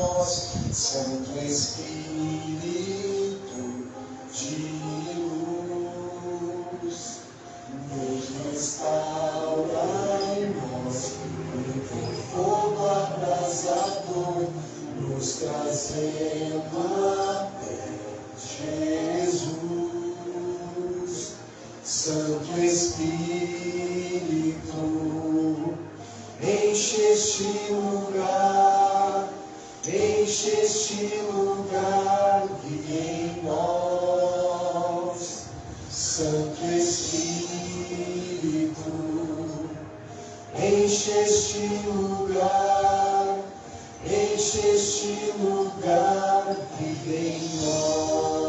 nós, Santo Espírito de luz, nos restaura em nós, com teu fogo abrasador, nos trazendo até Jesus. Santo Espírito, enche este lugar, vive em nós. Santo Espírito, enche este lugar, vive em nós.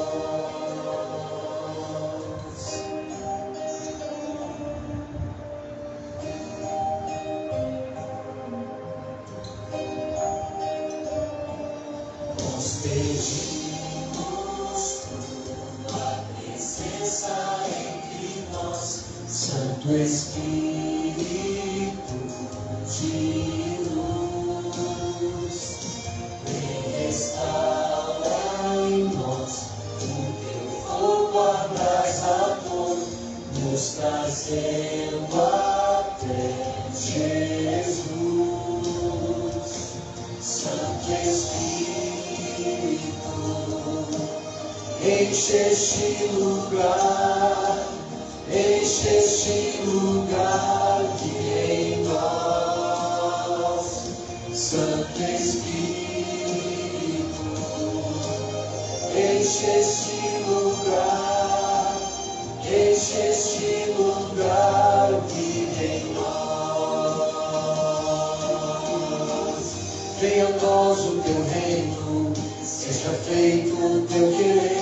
Nós pedimos tua presença entre nós, Santo Espírito de luz, vem restaura em nós o teu fogo abrasador, nos trazendo até Jesus. Santo Espírito, enche este lugar, vive em nós. Santo Espírito, enche este lugar, vive em nós. Venha a nós o teu reino, seja feito o teu querer,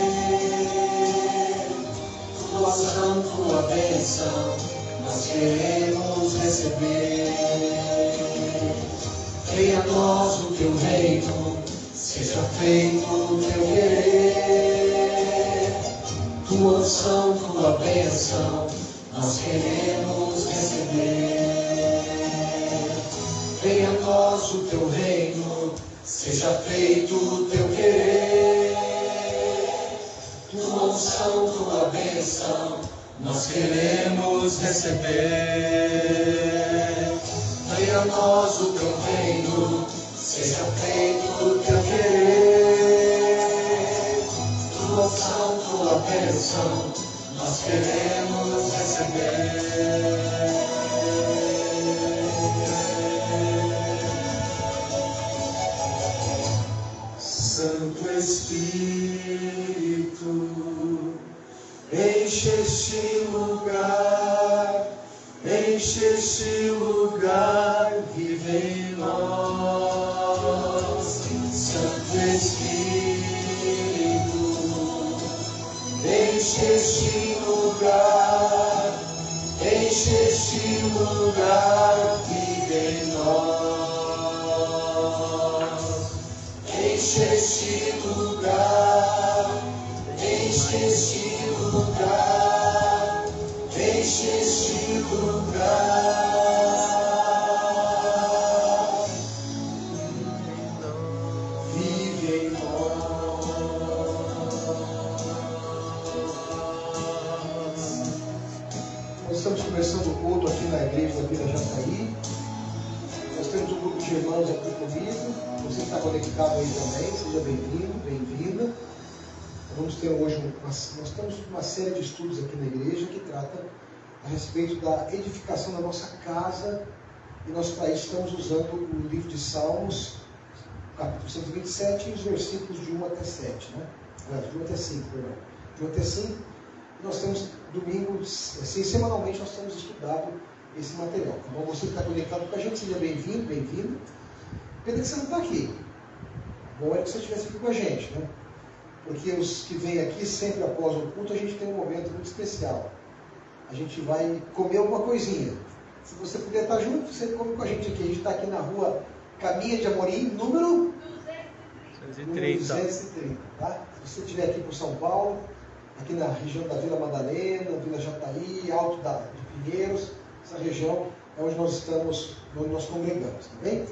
tua ação, tua bênção, nós queremos receber. Venha a nós o teu reino, seja feito o teu querer, tua unção, tua bênção, nós queremos receber. Venha a nós o teu reino, seja feito o teu querer, tua unção, tua bênção, nós queremos receber. Venha a nós o teu reino, seja feito o teu querer, tua unção, tua bênção, nós queremos receber. Santo Espírito, enche este lugar, vive em nós. Santo Espírito, enche este lugar, vive em nós. Enche este lugar, enche este lugar, vive em nós. Nós estamos começando o culto aqui na igreja da Vila Jataí. Nós temos um grupo de irmãos aqui comigo. Você que está conectado aí também, seja bem-vindo, bem-vinda. Vamos ter hoje nós temos uma série de estudos aqui na igreja que trata a respeito da edificação da nossa casa, e nós para isso estamos usando o livro de Salmos, capítulo 127, e os versículos de 1 até 7, né? De 1 até 5, perdão. De 1 até 5, nós temos domingo, assim, semanalmente nós temos estudado esse material. Então você que está conectado com a gente, seja bem-vindo, bem-vindo. Pena que você não está aqui. Bom é que você estivesse aqui com a gente, né? Porque os que vêm aqui sempre após o culto, a gente tem um momento muito especial. A gente vai comer alguma coisinha. Se você puder estar junto, você come com a gente aqui. A gente está aqui na rua Caminha de Amorim, número 230. Tá? Se você estiver aqui por São Paulo, aqui na região da Vila Madalena, Vila Jataí, Alto de Pinheiros, essa região é onde nós estamos, onde nós congregamos, tá bem?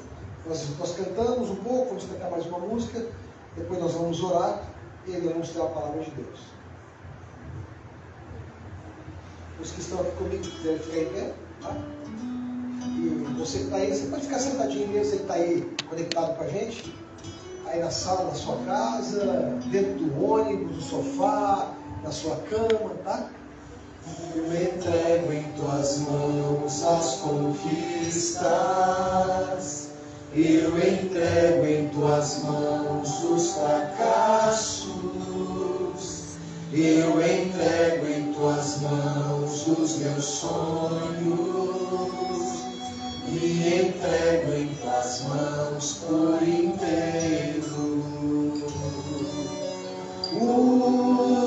Nós cantamos um pouco, vamos cantar mais uma música, depois nós vamos orar e ainda vamos ter a palavra de Deus. Os que estão aqui comigo quiserem ficar em pé, tá? E você que está aí, você pode ficar sentadinho mesmo, você que está aí conectado com a gente, aí na sala, na sua casa, dentro do ônibus, no sofá, na sua cama, tá? Eu entrego em tuas mãos as conquistas, eu entrego em tuas mãos os fracassos, eu entrego em tuas mãos os meus sonhos, me entrego em tuas mãos por inteiro.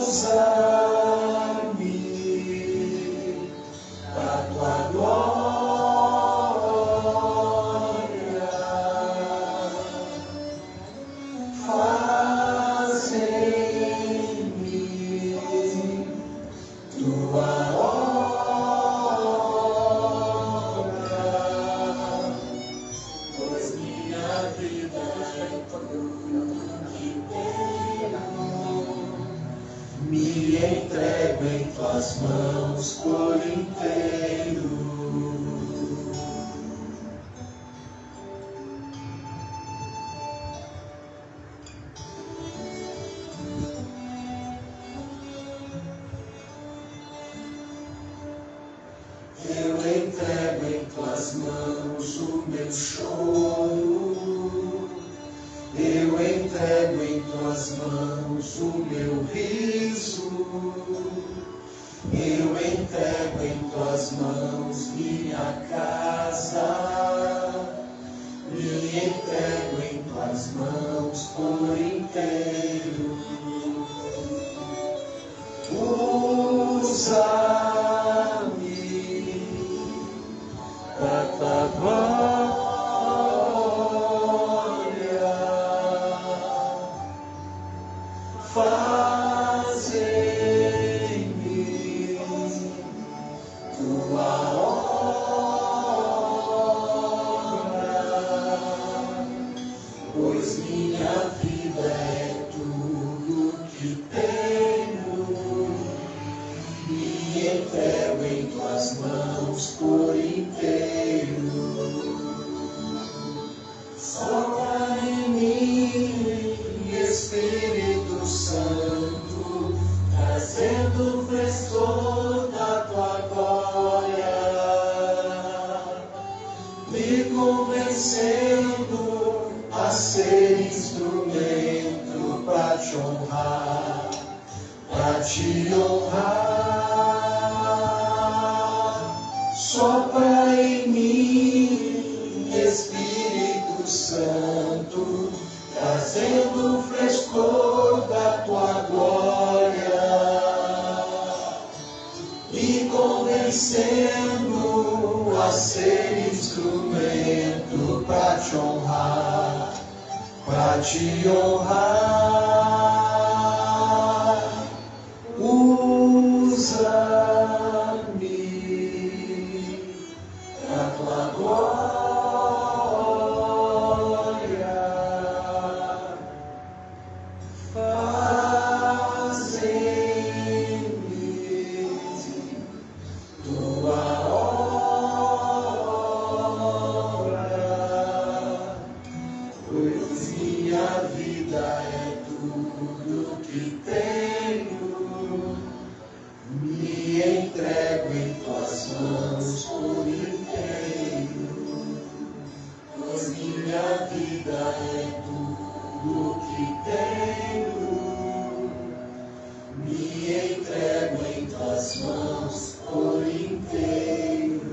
Usa-me para tua glória, faz em mim tua obra, pois minha vida é tudo que tenho. Me entrego em tuas mãos por inteiro. Eu entrego em tuas mãos o meu choro, eu entrego em tuas mãos o meu riso, eu entrego em tuas mãos minha casa, me entrego em tuas mãos por inteiro. Usa-me para tua glória, faz em mim tua obra, pois minha vida é tudo que tenho. Me entrego em tuas mãos por inteiro. Sopra em mim, Espírito Santo, trazendo frescor da tua glória, me convencendo a ser instrumento para te honrar, para te honrar. Sopra em mim, Espírito Santo, trazendo frescor da tua glória, me convencendo a ser instrumento para te honrar, para te honrar. Usa-me para tua glória, faz em mim tua obra, pois minha vida é tudo que tenho. Me entrego em tuas mãos por inteiro, pois minha vida é tudo que tenho. Me entrego em tuas mãos por inteiro.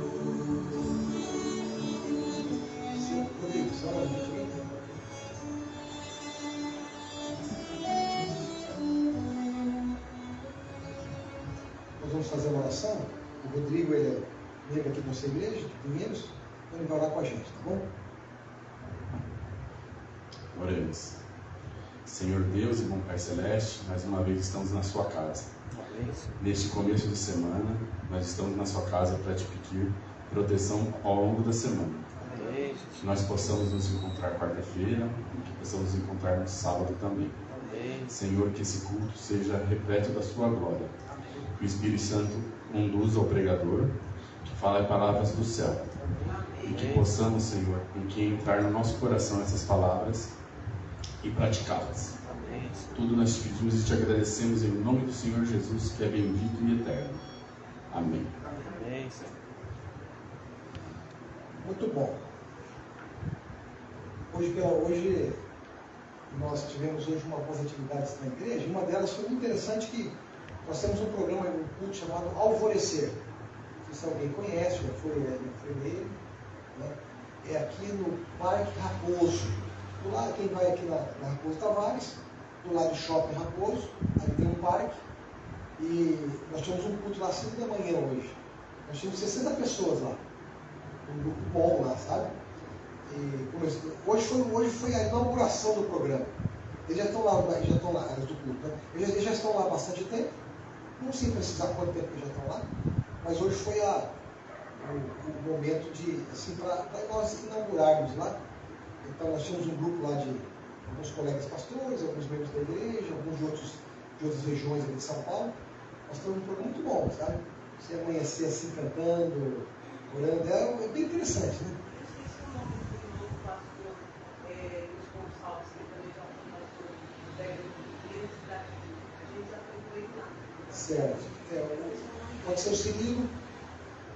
Nós vamos fazer uma oração. O Rodrigo, ele é membro aqui da nossa igreja, de Pinheiros, então ele vai orar com a gente, tá bom? Oremos. Senhor Deus e bom Pai Celeste, mais uma vez estamos na sua casa. Neste começo de semana, nós estamos na sua casa para te pedir proteção ao longo da semana. Que nós possamos nos encontrar quarta-feira e que possamos nos encontrar no sábado também. Senhor, que esse culto seja repleto da sua glória. Que o Espírito Santo conduza ao pregador, que fale palavras do céu. E que possamos, Senhor, em que entrar no nosso coração essas palavras e praticá-las. Tudo nós te pedimos e te agradecemos em nome do Senhor Jesus, que é bendito e eterno. Amém. Muito bom. Hoje nós tivemos hoje algumas atividades na igreja. Uma delas foi muito interessante, que nós temos um programa, um culto chamado Alvorecer. Se alguém conhece, já foi nele, né? É aqui no Parque Raposo. Do lado, quem vai aqui na Raposo Tavares, do lado do Shopping Raposo, ali tem um parque. E nós tivemos um culto lá às 5 da manhã hoje. Nós tínhamos 60 pessoas lá. Um grupo bom lá, sabe? E hoje foi a inauguração do programa. Eles já estão lá, do culto, né? Eles já estão lá há bastante tempo. Não sei precisar quanto tempo eles já estão lá, mas hoje foi o momento de, assim, para nós inaugurarmos lá. Então nós tínhamos um grupo lá de alguns colegas pastores, alguns membros da igreja, alguns de outras regiões aqui de São Paulo. Nós temos um programa muito bom, sabe? Você amanhecer assim, cantando, orando, é bem interessante, né? Certo. Pode ser o Cirilo,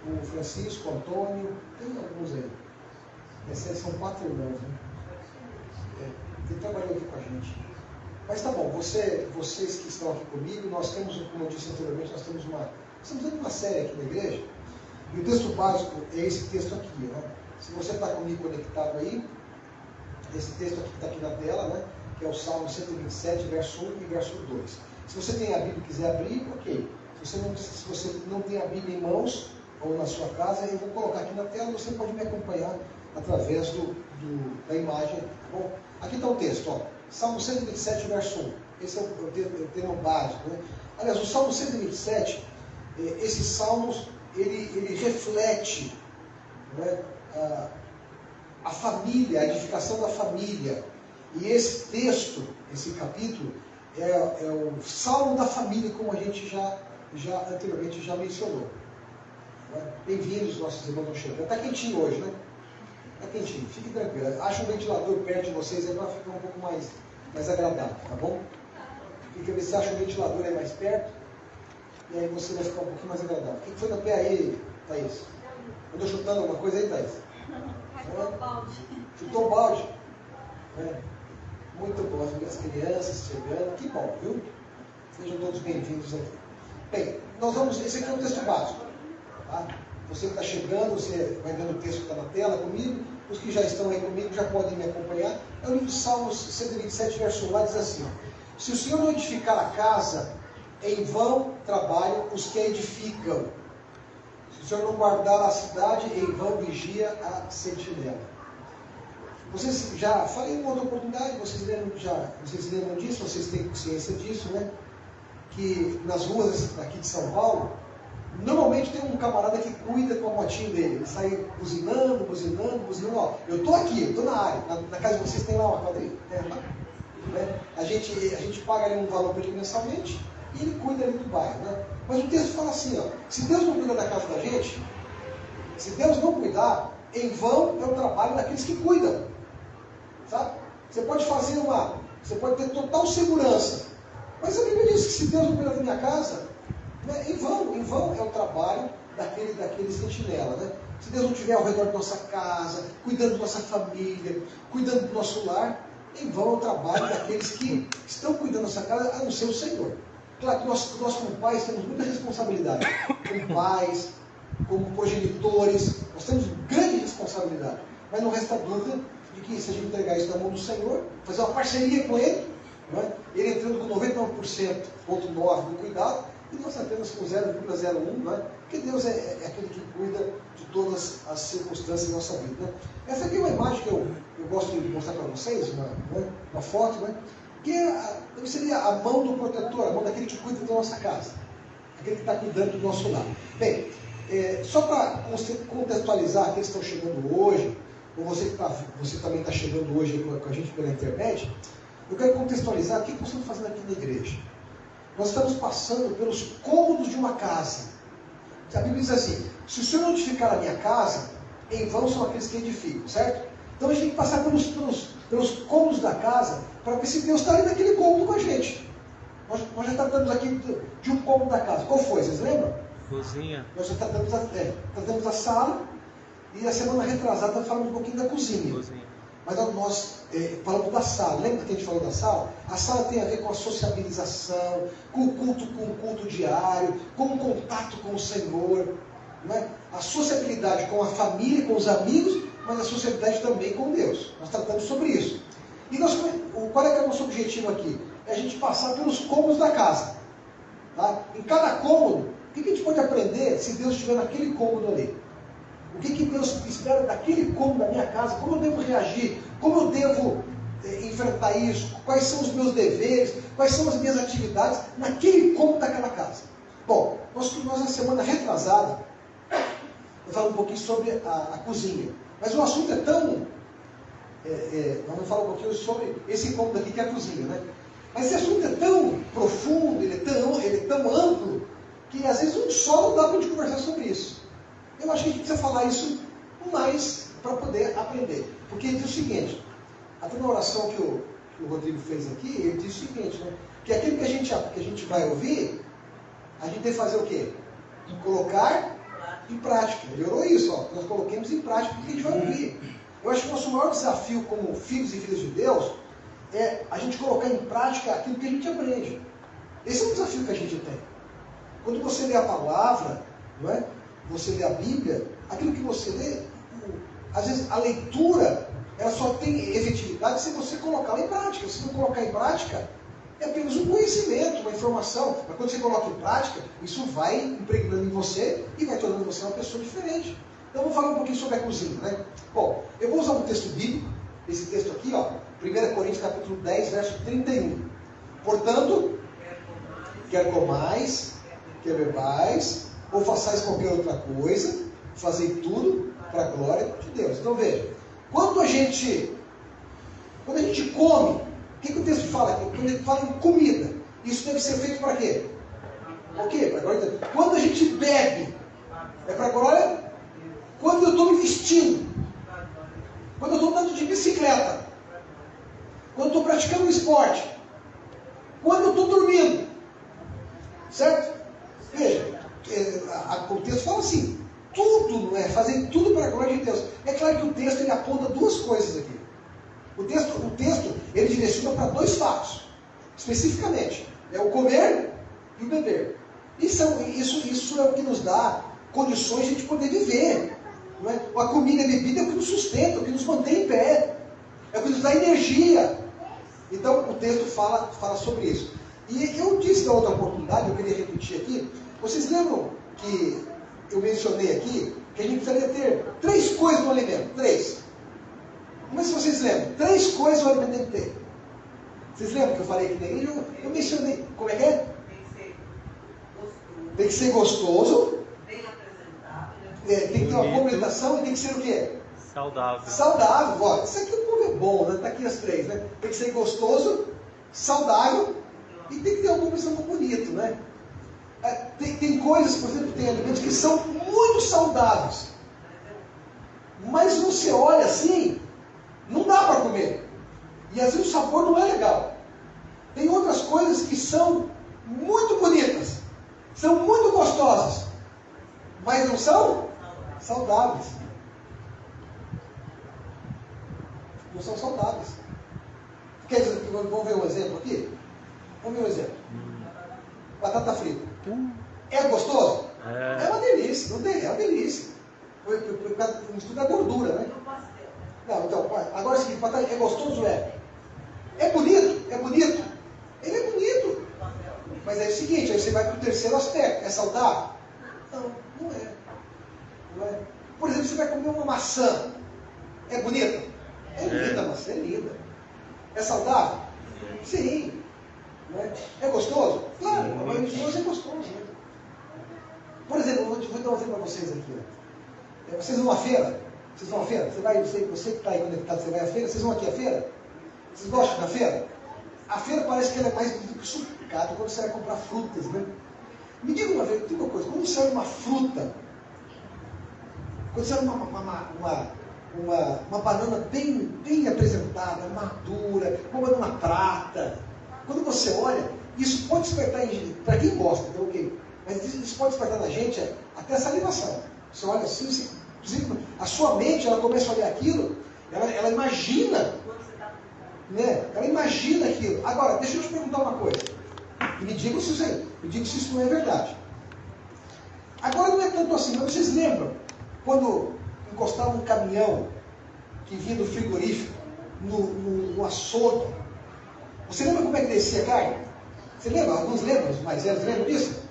o Francisco, o Antônio, tem alguns aí. Esses são 4 irmãos, né? Ele trabalhou aqui com a gente. Mas tá bom, vocês que estão aqui comigo, nós temos, como eu disse anteriormente, nós estamos dando uma série aqui na igreja, e o texto básico é esse texto aqui, né? Se você está comigo conectado aí, esse texto aqui que está aqui na tela, né? Que é o Salmo 127, verso 1 e verso 2. Se você tem a Bíblia e quiser abrir, ok. Se você não tem a Bíblia em mãos, ou na sua casa, eu vou colocar aqui na tela, você pode me acompanhar através da imagem. Tá bom? Aqui está o texto, ó. Salmo 127, verso 1. Esse é o termo básico, né? Aliás, o Salmo 127, esses salmos, ele reflete, né, a família, a edificação da família. E esse texto, esse capítulo, é o Salmo da família, como a gente já anteriormente já mencionou. Né? Bem-vindos, nossos irmãos estão chegando. Está quentinho hoje, né? Está quentinho, fique tranquilo. Acha um ventilador perto de vocês aí para ficar um pouco mais agradável, tá bom? Fica, você acha um ventilador aí mais perto, e aí você vai ficar um pouquinho mais agradável. O que foi no pé aí, Thaís? Andou chutando alguma coisa aí, Thaís? Chutou o balde. Chutou o balde? Muito bom, as crianças chegando, que bom, viu? Sejam todos bem-vindos aqui. Bem, esse aqui é o texto básico. Tá? Você que está chegando, você vai vendo o texto que está na tela comigo. Os que já estão aí comigo já podem me acompanhar. É o livro de Salmos 127, verso 1, lá diz assim: ó, se o Senhor não edificar a casa, em vão trabalham os que a edificam. Se o Senhor não guardar a cidade, em vão vigia a sentinela. Vocês já falei em uma outra oportunidade, vocês lembram disso, vocês têm consciência disso, né? Que nas ruas aqui de São Paulo, normalmente tem um camarada que cuida com a motinha dele. Ele sai buzinando, ó, eu estou aqui, eu estou na área. Na casa de vocês tem lá uma quadrilha. Né? A gente paga ali um valor para ele mensalmente e ele cuida ali do bairro, né? Mas o texto fala assim, ó, se Deus não cuida da casa da gente, se Deus não cuidar, em vão é o trabalho daqueles que cuidam. Sabe? Você pode ter total segurança, mas a Bíblia diz que se Deus não cuidar da minha casa, né, em vão é o trabalho daquele sentinela, né? Se Deus não estiver ao redor da nossa casa, cuidando da nossa família, cuidando do nosso lar, em vão é o trabalho daqueles que estão cuidando da nossa casa, a não ser o Senhor. Claro que nós como pais temos muita responsabilidade, como pais, como progenitores, nós temos grande responsabilidade, mas não resta dúvida de que se a gente entregar isso na mão do Senhor, fazer uma parceria com Ele, né? Ele entrando com 99,9% do cuidado, e nós apenas com 0,01%, né? Porque Deus é aquele que cuida de todas as circunstâncias da nossa vida. Né? Essa aqui é uma imagem que eu gosto de mostrar para vocês, uma foto, né? Que seria a mão do protetor, a mão daquele que cuida da nossa casa, aquele que está cuidando do nosso lar. Bem, só para contextualizar aqueles que estão chegando hoje, ou você também está chegando hoje com a gente pela internet, eu quero contextualizar o que nós estamos fazendo aqui na igreja. Nós estamos passando pelos cômodos de uma casa. A Bíblia diz assim: se o Senhor não edificar a minha casa, em vão são aqueles que edificam, certo? Então a gente tem que passar pelos cômodos da casa para ver se Deus está ali naquele cômodo com a gente. Nós já tratamos aqui de um cômodo da casa. Qual foi? Vocês lembram? Cozinha. Nós já tratamos a sala e a semana retrasada falamos um pouquinho da cozinha. Mas nós falamos da sala. Lembra que a gente falou da sala? A sala tem a ver com a sociabilização, com o culto diário, com o contato com o Senhor. Não é? A sociabilidade com a família, com os amigos, mas a sociabilidade também com Deus. Nós tratamos sobre isso. E qual é que é o nosso objetivo aqui? É a gente passar pelos cômodos da casa. Tá? Em cada cômodo, o que a gente pode aprender se Deus estiver naquele cômodo ali? O que Deus espera daquele cômodo da minha casa? Como eu devo reagir? Como eu devo enfrentar isso? Quais são os meus deveres? Quais são as minhas atividades naquele cômodo daquela casa? Bom, nós na semana retrasada, eu falo um pouquinho sobre a cozinha. Mas o assunto é tão... nós vamos falar um pouquinho sobre esse cômodo aqui que é a cozinha, né? Mas esse assunto é tão profundo, ele é tão amplo, que às vezes um só não dá para a gente conversar sobre isso. Eu acho que a gente precisa falar isso mais para poder aprender. Porque ele diz o seguinte, até na oração que o Rodrigo fez aqui, ele diz o seguinte, né? Que aquilo que a gente vai ouvir, a gente tem que fazer o quê? Colocar em prática. Ele orou isso, ó, nós coloquemos em prática o que a gente vai ouvir. Eu acho que o nosso maior desafio como filhos e filhas de Deus é a gente colocar em prática aquilo que a gente aprende. Esse é um desafio que a gente tem. Quando você lê a palavra, não é? Você lê a Bíblia, aquilo que você lê, às vezes a leitura, ela só tem efetividade se você colocá-la em prática. Se não colocar em prática, é apenas um conhecimento, uma informação. Mas quando você coloca em prática, isso vai impregnando em você e vai tornando você uma pessoa diferente. Então vamos falar um pouquinho sobre a cozinha, né? Bom, eu vou usar um texto bíblico, esse texto aqui, ó, 1 Coríntios capítulo 10, verso 31. Portanto, quer comais, quer bebais, ou façais qualquer outra coisa, fazei tudo para a glória de Deus. Então veja, quando a gente come, o que o texto fala aqui? Quando ele fala em comida, isso deve ser feito para quê? Para quê? Para a glória de Deus. Quando a gente bebe, é para a glória. Quando eu estou me vestindo, quando eu estou andando de bicicleta, quando eu estou praticando um esporte, quando eu estou dormindo, certo? Veja, o texto fala assim, tudo, não é? Fazer tudo para a glória de Deus. É claro que o texto ele aponta duas coisas aqui. O texto ele direciona para dois fatos, especificamente, é o comer e o beber. Isso é o que nos dá condições de a gente poder viver. Não é? A comida e a bebida é o que nos sustenta, o que nos mantém em pé, é o que nos dá energia. Então o texto fala sobre isso. E eu disse na outra oportunidade, eu queria repetir aqui, vocês lembram que eu mencionei aqui que a gente precisaria ter 3 coisas no alimento? 3. Mas se vocês lembram, 3 coisas o alimento tem que ter. Vocês lembram que eu falei aqui na igreja? Eu mencionei. Como é que é? Tem que ser gostoso. Tem que ter uma boa alimentação e tem que ser o quê? Saudável. Saudável. Ó, isso aqui o povo é bom, né? Tá aqui as 3, né? Tem que ser gostoso, saudável e tem que ter uma boa alimentação bonito, né? Tem coisas, por exemplo, tem alimentos que são muito saudáveis. Mas você olha assim, não dá para comer. E às vezes o sabor não é legal. Tem outras coisas que são muito bonitas, são muito gostosas, mas não são saudáveis. Não são saudáveis. Quer dizer, vamos ver um exemplo aqui? Vamos ver um exemplo. Batata frita. É gostoso? É uma delícia, não tem? É uma delícia. Mistura a gordura, né? Não, então, agora é o seguinte, batata é gostoso? É bonito? É bonito? Ele é bonito. Mas é o seguinte, aí você vai para o terceiro aspecto. É saudável? Não é. Não é. Por exemplo, você vai comer uma maçã. É bonita? É linda a maçã, é linda. É saudável? Sim. Não é? É gostoso? Claro, mas gostoso é gostoso. Por exemplo, vou dar um exemplo para vocês aqui. Vocês vão numa feira, Vocês vão à feira? Você que está aí conectado, você vai à feira? Vocês vão aqui à feira? Vocês gostam da feira? A feira parece que ela é mais do que supermercado quando você vai comprar frutas, né? Me diga uma vez, uma coisa, quando você olha uma fruta, quando você olha uma banana bem apresentada, madura, uma banana prata, quando você olha, isso pode despertar em para quem gosta, então ok, mas isso pode despertar na gente até a salivação. Você olha assim, a sua mente, ela começa a olhar aquilo, ela imagina, né? Ela imagina aquilo. Agora, deixa eu te perguntar uma coisa. E me diga se isso não é verdade. Agora não é tanto assim, mas vocês lembram quando encostava um caminhão que vinha do frigorífico no açougue? Você lembra como é que descia a carne? Você lembra? Alguns lembram, os mais velhos lembram disso?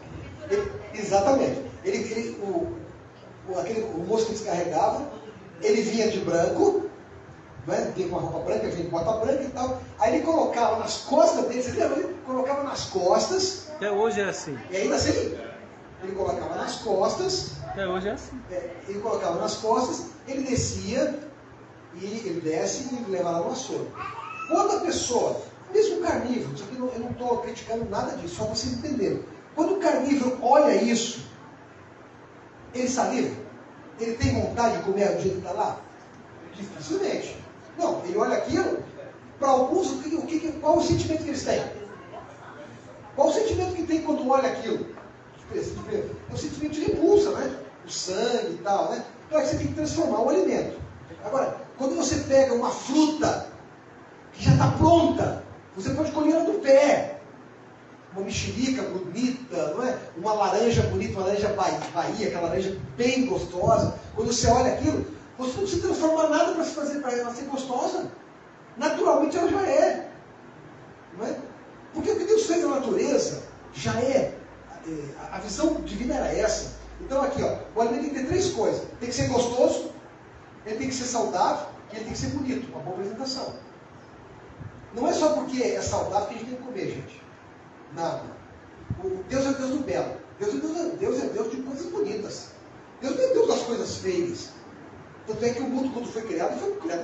Exatamente. O moço que descarregava, ele vinha de branco, né? Tem uma roupa branca, vinha de bota branca e tal. Aí ele colocava nas costas dele, você lembra? Ele colocava nas costas. Até hoje é assim. E ainda assim, ele colocava nas costas. Até hoje é assim. Ele colocava nas costas, ele descia, e ele desce e leva lá no açougue. Quando a pessoa, mesmo carnívoro, isso aqui eu não estou criticando nada disso, só para vocês entenderem. Quando o carnívoro olha isso, ele saliva? Ele tem vontade de comer do jeito que está lá? Dificilmente. Não, ele olha aquilo, para alguns, qual o sentimento que eles têm? Qual o sentimento que tem quando olha aquilo? É um sentimento de repulsa, né? O sangue e tal, né? Claro que você tem que transformar o alimento. Agora, quando você pega uma fruta que já está pronta, você pode colher ela do pé. Uma mexerica bonita, não é? Uma laranja bonita, uma laranja Bahia, aquela laranja bem gostosa. Quando você olha aquilo, você não precisa transformar nada para ela ser gostosa. Naturalmente ela já é. Não é? Porque o que Deus fez na natureza já é. A visão divina era essa. Então aqui, ó, o alimento tem que ter três coisas. Tem que ser gostoso, ele tem que ser saudável e ele tem que ser bonito, uma boa apresentação. Não é só porque é saudável que a gente tem que comer, gente. Não. Deus é Deus do belo. Deus é Deus de coisas bonitas. Deus não é Deus das coisas feias. Tanto é que o mundo, quando foi criado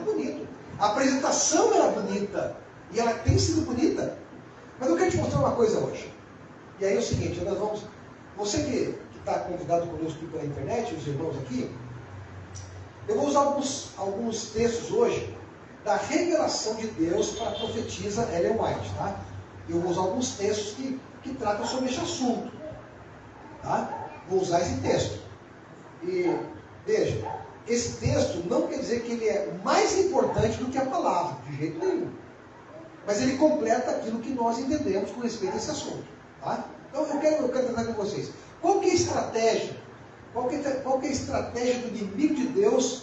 bonito. A apresentação era bonita. E ela tem sido bonita. Mas eu quero te mostrar uma coisa hoje. E aí é o seguinte, nós vamos... Você que está convidado conosco pela internet, os irmãos aqui, eu vou usar alguns textos hoje da revelação de Deus para a profetisa Ellen White, tá? Eu vou usar alguns textos que tratam sobre esse assunto, tá? Vou usar esse texto. E, veja, esse texto não quer dizer que ele é mais importante do que a palavra, de jeito nenhum. Mas ele completa aquilo que nós entendemos com respeito a esse assunto, tá? Então, eu quero tratar com vocês. Qual que é a estratégia? Qual que é a estratégia do inimigo de Deus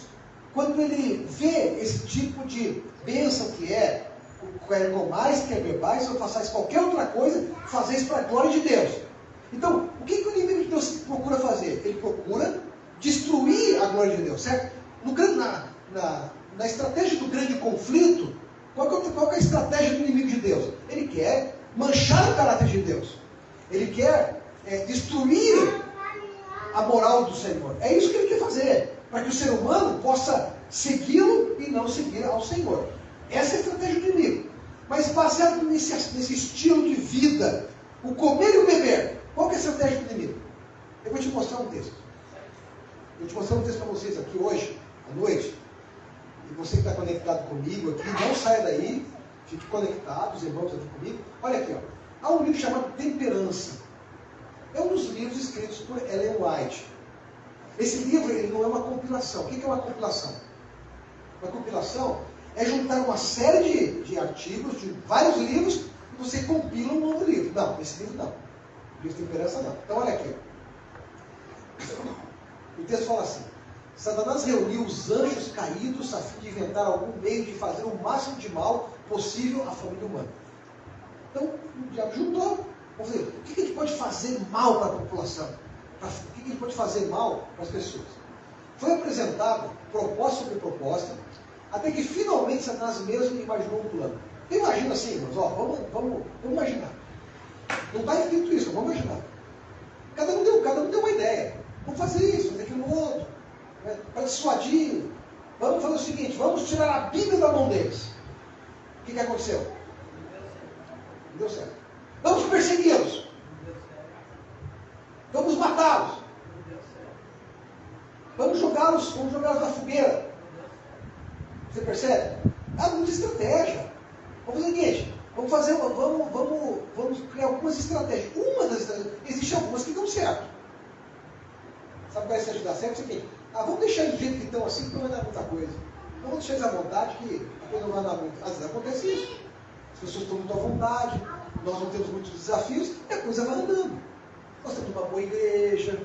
quando ele vê esse tipo de bênção que é, quer comais, quer bebais, ou façais qualquer outra coisa, fazeis para a glória de Deus. Então, o que o inimigo de Deus procura fazer? Ele procura destruir a glória de Deus, certo? Na estratégia do grande conflito, qual que é a estratégia do inimigo de Deus? Ele quer manchar o caráter de Deus. Ele quer destruir a moral do Senhor. É isso que ele quer fazer, para que o ser humano possa segui-lo e não seguir ao Senhor. Essa é a estratégia do inimigo. Mas baseado nesse estilo de vida, o comer e o beber, qual que é a estratégia do inimigo? Eu vou te mostrar um texto. Vou te mostrar um texto para vocês aqui hoje, à noite. E você que está conectado comigo aqui, não saia daí, fique conectado, os irmãos aqui comigo. Olha aqui, ó. Há um livro chamado Temperança. É um dos livros escritos por Ellen White. Esse livro ele não é uma compilação. O que é uma compilação? Uma compilação é juntar uma série de artigos, de vários livros, e você compila um novo livro. Não, esse livro não. O livro Temperança não. Então olha aqui. O texto fala assim: Satanás reuniu os anjos caídos a fim de inventar algum meio de fazer o máximo de mal possível à família humana. Então, o diabo juntou. Vamos ver, o que a gente pode fazer mal para a população? O que a gente pode fazer mal para as pessoas? Foi apresentado, proposta sobre proposta, até que finalmente Satanás mesmo imaginou um plano. Imagina assim, irmãos, ó, vamos imaginar. Não está escrito isso, vamos imaginar. Cada um deu uma ideia. Vamos fazer isso, fazer aquilo outro. Né? Para dissuadir vamos fazer o seguinte, vamos tirar a Bíblia da mão deles. O que aconteceu? Não deu certo. Vamos persegui-los. Vamos matá-los. Vamos jogá-los na fogueira. Você percebe? Há muita estratégia. Vamos fazer o seguinte, vamos criar algumas estratégias. Uma das estratégias, existem algumas que dão certo. Sabe qual é a estratégia que dá certo? É o seguinte, vamos deixar eles do jeito que estão assim, que não vai dar muita coisa. Vamos deixar eles à vontade, que a coisa não vai dar muito. Às vezes acontece isso. As pessoas estão muito à vontade, nós não temos muitos desafios, e a coisa vai andando. Nós temos uma boa igreja,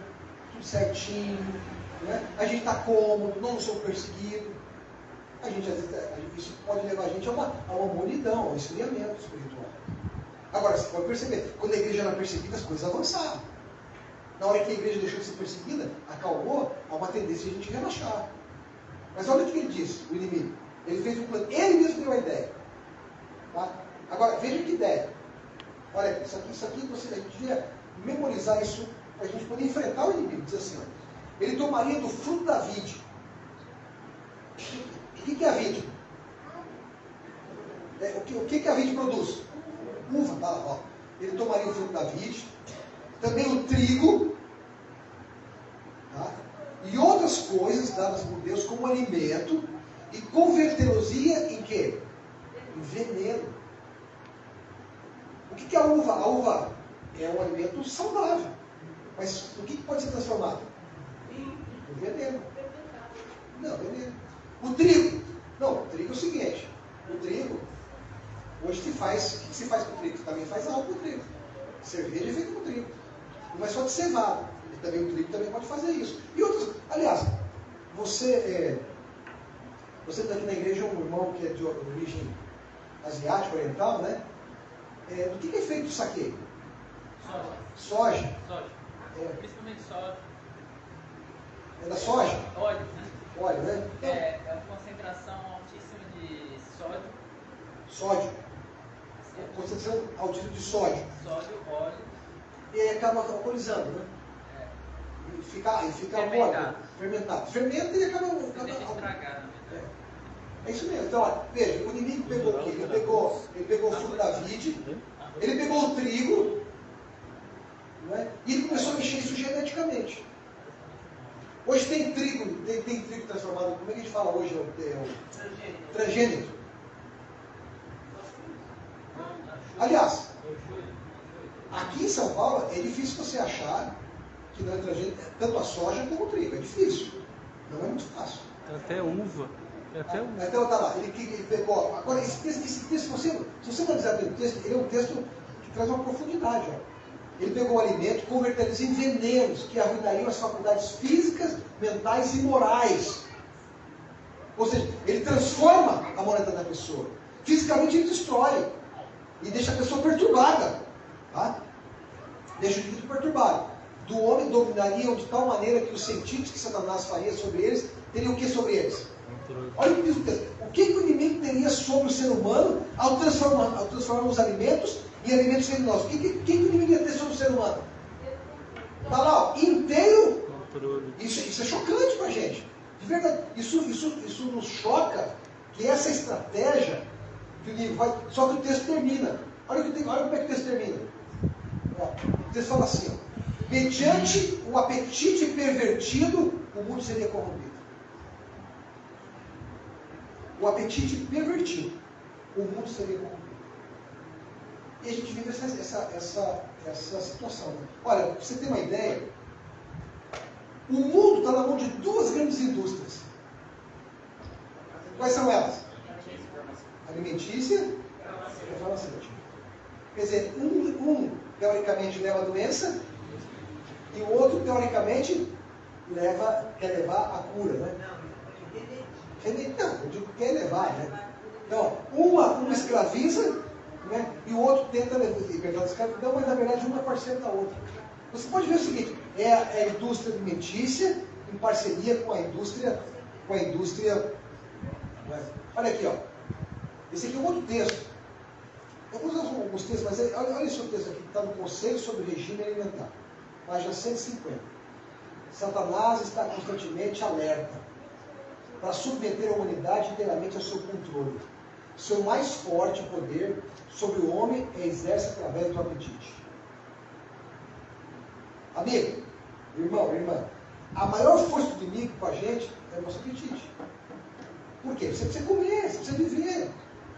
tudo certinho, né? A gente está cômodo, não somos perseguidos. Às vezes, isso pode levar a gente a uma monidão, a um esfriamento espiritual. Agora, você pode perceber, quando a igreja era perseguida, as coisas avançaram. Na hora que a igreja deixou de ser perseguida, acalmou, há uma tendência de a gente relaxar. Mas olha o que ele disse, o inimigo. Ele fez um plano, ele mesmo deu a ideia. Tá? Agora, veja que ideia. Olha, isso aqui a gente devia memorizar isso para a gente poder enfrentar o inimigo. Diz assim, ó, ele tomaria do fruto da vide. O que é a vide? O que a vide produz? Uva, tá lá, ó. Ele tomaria o fruto da vide, também o trigo, tá? E outras coisas dadas por Deus como alimento, e convertê-los-ia em quê? Em veneno. O que é a uva? A uva é um alimento saudável. Mas o que pode ser transformado? Em veneno. Não, veneno. O trigo. Não, o trigo é o seguinte. O trigo, hoje se faz, o que se faz com o trigo? Também faz álcool com o trigo. Cerveja é feita com trigo. Não é só de cevada. O trigo também pode fazer isso. E outros, aliás, você está aqui na igreja, um irmão que é de origem asiática, oriental, né? Do que é feito o saquê? Soja. Principalmente soja. É da soja? Óleo, né? Óleo, né? É uma concentração altíssima de sódio. Sódio. Concentração altíssima de sódio. Sódio, óleo. E aí acaba alcoolizando, né? E fica fermentado. Fermentado. Fermenta e acaba Deixa estragar, né? É isso mesmo. Então, olha, veja, o inimigo pegou o quê? Ele pegou o fruto da vide, ele pegou o trigo, não é? E ele começou a mexer isso geneticamente. Hoje tem trigo transformado, como é que a gente fala hoje? É o transgênico. Aliás, aqui em São Paulo é difícil você achar que não é transgênico, tanto a soja como o trigo. É difícil. Não é muito fácil. Tem até uva. Então tá lá, ele pegou. Agora, esse texto, se você analisar bem o texto, ele é um texto que traz uma profundidade. Ó. Ele pegou o alimento e converteu eles em venenos que arruinariam as faculdades físicas, mentais e morais. Ou seja, ele transforma a morada da pessoa. Fisicamente ele destrói e deixa a pessoa perturbada. Tá? Deixa o indivíduo perturbado. Do homem dominariam de tal maneira que os sentidos que Satanás faria sobre eles teriam o que sobre eles? Olha o que diz o texto. O que o inimigo teria sobre o ser humano ao transformar os alimentos em alimentos venenosos? O que o inimigo ia ter sobre o ser humano? Está lá, ó, inteiro. Isso é chocante para a gente. De verdade, isso nos choca, que essa estratégia que o inimigo vai. Só que o texto termina. Olha como é que o texto termina. Ó, o texto fala assim, ó, mediante o apetite pervertido, o mundo seria corrompido. O apetite pervertido, o mundo seria corrompido. E a gente vive essa situação. Né? Olha, para você ter uma ideia, o mundo está na mão de duas grandes indústrias. Quais são elas? Alimentícia e farmacêutica. Quer dizer, um teoricamente leva a doença e o outro teoricamente quer levar a cura, né? Não, eu digo que quer levar, né? Então, uma escraviza, né? E o outro tenta libertar da escravidão, mas na verdade uma é parceira da outra. Você pode ver o seguinte, é a indústria alimentícia em parceria com a indústria. Né? Olha aqui, ó. Esse aqui é um outro texto. Eu vou usar alguns textos, mas olha esse outro texto aqui, que está no Conselho sobre o Regime Alimentar. Página 150. Satanás está constantemente alerta. para submeter a humanidade inteiramente ao seu controle. Seu mais forte poder sobre o homem é exerce através do apetite. Amigo, irmão, irmã, a maior força do inimigo com a gente é o nosso apetite. Por quê? Você precisa comer, você precisa viver.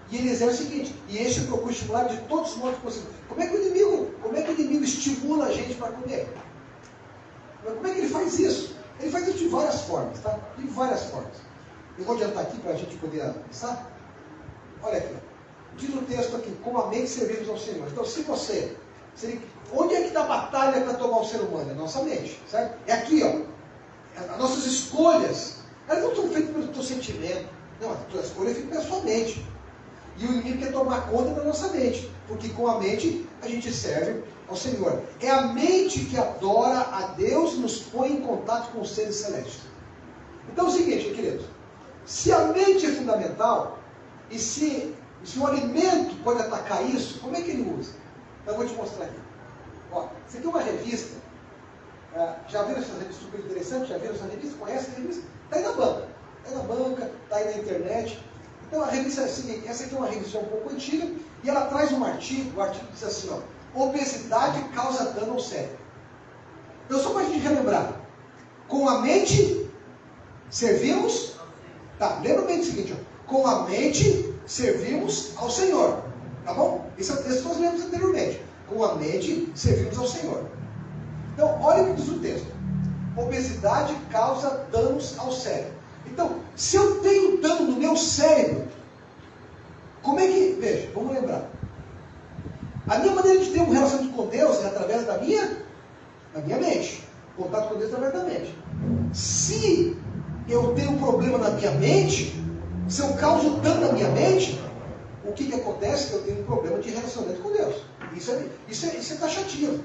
E ele exerce o seguinte, e este procura estimular de todos os modos possíveis. Como é que o inimigo estimula a gente para comer? Como é que ele faz isso? Ele faz isso de várias formas, tá? De várias formas. Eu vou adiantar aqui para a gente poder pensar. Olha aqui, diz o texto aqui, com a mente servimos ao Senhor. Então, onde é que está a batalha para tomar o ser humano? É a nossa mente, certo? É aqui, ó. As nossas escolhas, elas não são feitas pelo teu sentimento. Não, a tua escolha é feita pela sua mente. E o inimigo quer tomar conta da nossa mente, porque com a mente a gente serve ao Senhor. É a mente que adora a Deus e nos põe em contato com os seres celestes. Então é o seguinte, queridos, se a mente é fundamental, e se o alimento pode atacar isso, como é que ele usa? Então eu vou te mostrar aqui. Ó, isso aqui é uma revista. Já viram essa revista super interessante? Já viram essa revista? Conhece a revista? Está aí na banca. Está aí na banca, está aí na internet. Então a revista é a seguinte, essa aqui é uma revista um pouco antiga, e ela traz um artigo, o artigo diz assim, ó, obesidade causa dano ao cérebro. Então só para a gente relembrar, com a mente servimos, tá, lembra bem do seguinte, ó, com a mente servimos ao Senhor, tá bom? Isso nós lemos anteriormente, com a mente servimos ao Senhor. Então olha o que diz o texto, obesidade causa danos ao cérebro. Então, se eu tenho dano no meu cérebro, como é que... Veja, vamos lembrar. A minha maneira de ter um relacionamento com Deus é através da minha mente. Contato com Deus através da mente. Se eu tenho um problema na minha mente, se eu causo dano na minha mente, o que acontece? Eu tenho um problema de relacionamento com Deus. Isso é taxativo.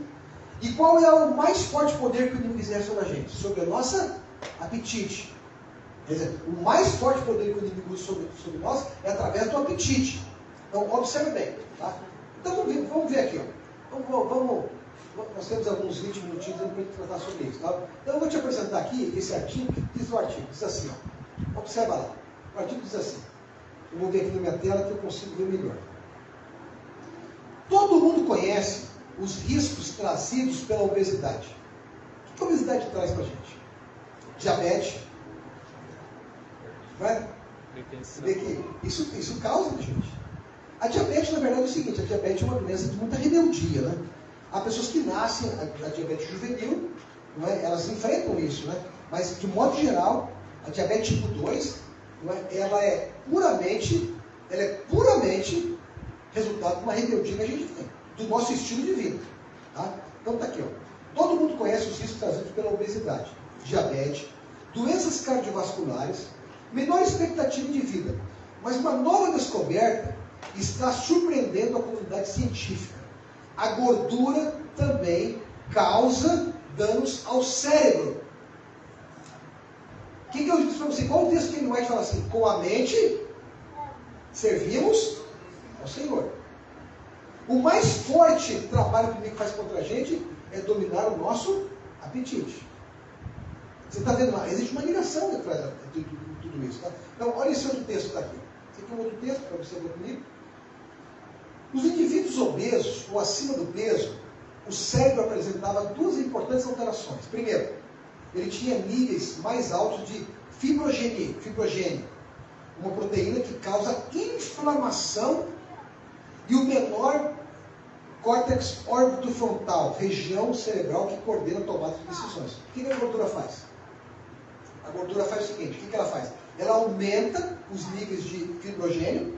E qual é o mais forte poder que o inimigo exerce sobre a gente? Sobre a nossa apetite. Quer dizer, o mais forte poder que o inimigo usa sobre nós é através do apetite. Então, observe bem. Tá? Então, vamos ver aqui. Ó. Nós temos alguns 20 minutinhos para a gente tratar sobre isso. Tá? Então, eu vou te apresentar aqui esse artigo. Diz o artigo. Diz assim. Ó. Observa lá. O artigo diz assim. Eu vou ver aqui na minha tela que eu consigo ver melhor. Todo mundo conhece os riscos trazidos pela obesidade. O que a obesidade traz para a gente? Diabetes. Vai? Vê que isso causa na gente. A diabetes, na verdade, é o seguinte, a diabetes é uma doença de muita rebeldia, né? Há pessoas que nascem, a diabetes juvenil, não é? Elas enfrentam isso, né? Mas, de modo geral, a diabetes tipo 2, não é? Ela é puramente resultado de uma rebeldia que a gente tem, do nosso estilo de vida. Tá? Então está aqui, ó. Todo mundo conhece os riscos trazidos pela obesidade, diabetes, doenças cardiovasculares, menor expectativa de vida. Mas uma nova descoberta está surpreendendo a comunidade científica. A gordura também causa danos ao cérebro. O que eu disse para você? Qual o texto que ele vai falar assim? Com a mente servimos ao Senhor. O mais forte trabalho que o inimigo faz contra a gente é dominar o nosso apetite. Você está vendo? Existe uma ligação detrás de tudo isso. Tá? Então, olha esse outro texto daqui. Esse aqui é um outro texto para você ver comigo. Nos indivíduos obesos ou acima do peso, o cérebro apresentava duas importantes alterações. Primeiro, ele tinha níveis mais altos de fibrogênio, uma proteína que causa inflamação, e o menor córtex órbito-frontal, região cerebral que coordena a tomada de decisões. O que a gordura faz? A gordura faz o seguinte, o que ela faz? Ela aumenta os níveis de fibrogênio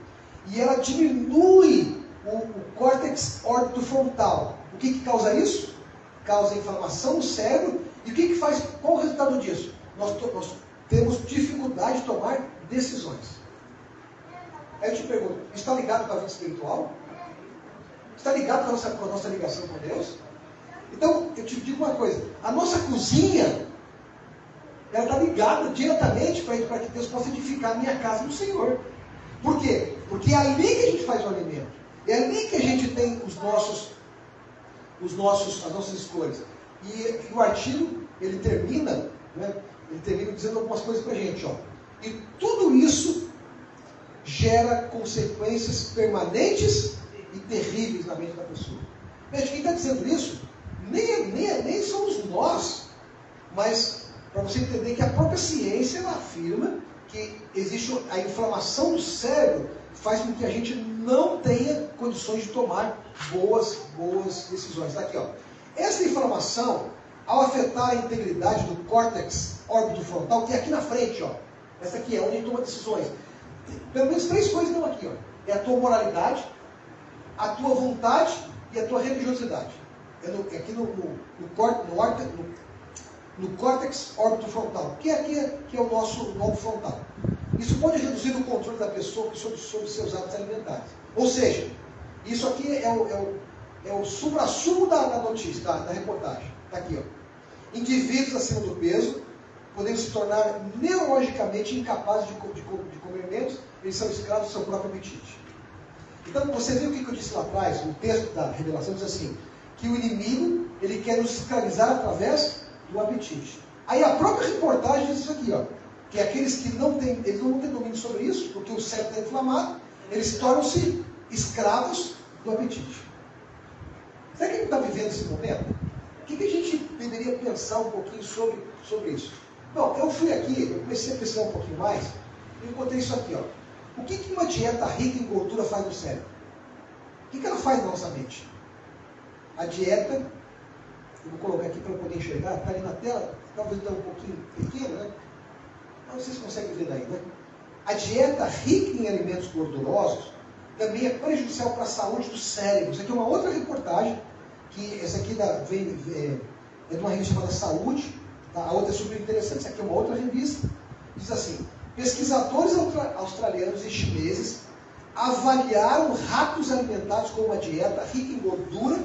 e ela diminui o córtex órbito-frontal. O que causa isso? Causa inflamação no cérebro. E o que faz? Qual o resultado disso? Nós temos dificuldade de tomar decisões. Aí eu te pergunto, está ligado com a vida espiritual? Está ligado com a nossa ligação com Deus? Então, eu te digo uma coisa, a nossa cozinha, ela está ligada diretamente para que Deus possa edificar a minha casa no Senhor. Por quê? Porque é ali que a gente faz o alimento. É ali que a gente tem as nossas escolhas. E o artigo, ele termina dizendo algumas coisas para a gente. Ó. E tudo isso gera consequências permanentes e terríveis na mente da pessoa. Veja, quem está dizendo isso nem somos nós, mas para você entender que a própria ciência ela afirma que existe a inflamação do cérebro, faz com que a gente não tenha condições de tomar boas decisões. Está aqui, ó. Essa inflamação, ao afetar a integridade do córtex órbito-frontal, que é aqui na frente, ó. Essa aqui é onde a gente toma decisões. Pelo menos 3 coisas estão aqui, ó. É a tua moralidade, a tua vontade e a tua religiosidade. É aqui no córtex órbito-frontal, que é o nosso lobo frontal. Isso pode reduzir o controle da pessoa sobre seus hábitos alimentares. Ou seja, isso aqui é o supra-sumo da notícia, da reportagem. Está aqui, ó. Indivíduos acima do peso podendo se tornar neurologicamente incapazes de comer menos, eles são escravos do seu próprio apetite. Então, você viu o que eu disse lá atrás? O texto da Revelação diz assim, que o inimigo, ele quer nos escravizar através do apetite. Aí a própria reportagem diz isso aqui, ó, que aqueles que não têm domínio sobre isso, porque o cérebro está inflamado, eles tornam-se escravos do apetite. Será que a gente está vivendo esse momento? O que a gente deveria pensar um pouquinho sobre isso? Bom, eu fui aqui, eu comecei a pesquisar um pouquinho mais, e encontrei isso aqui, ó. O que uma dieta rica em gordura faz no cérebro? O que ela faz na nossa mente? A dieta, eu vou colocar aqui para eu poder enxergar, está ali na tela, talvez está um pouquinho pequeno, né? Mas vocês conseguem ver daí, né? A dieta rica em alimentos gordurosos também é prejudicial para a saúde do cérebro. Isso aqui é uma outra reportagem, que essa aqui é de uma revista chamada Saúde, tá? A outra é super interessante, essa aqui é uma outra revista, diz assim, pesquisadores australianos e chineses avaliaram ratos alimentados com uma dieta rica em gordura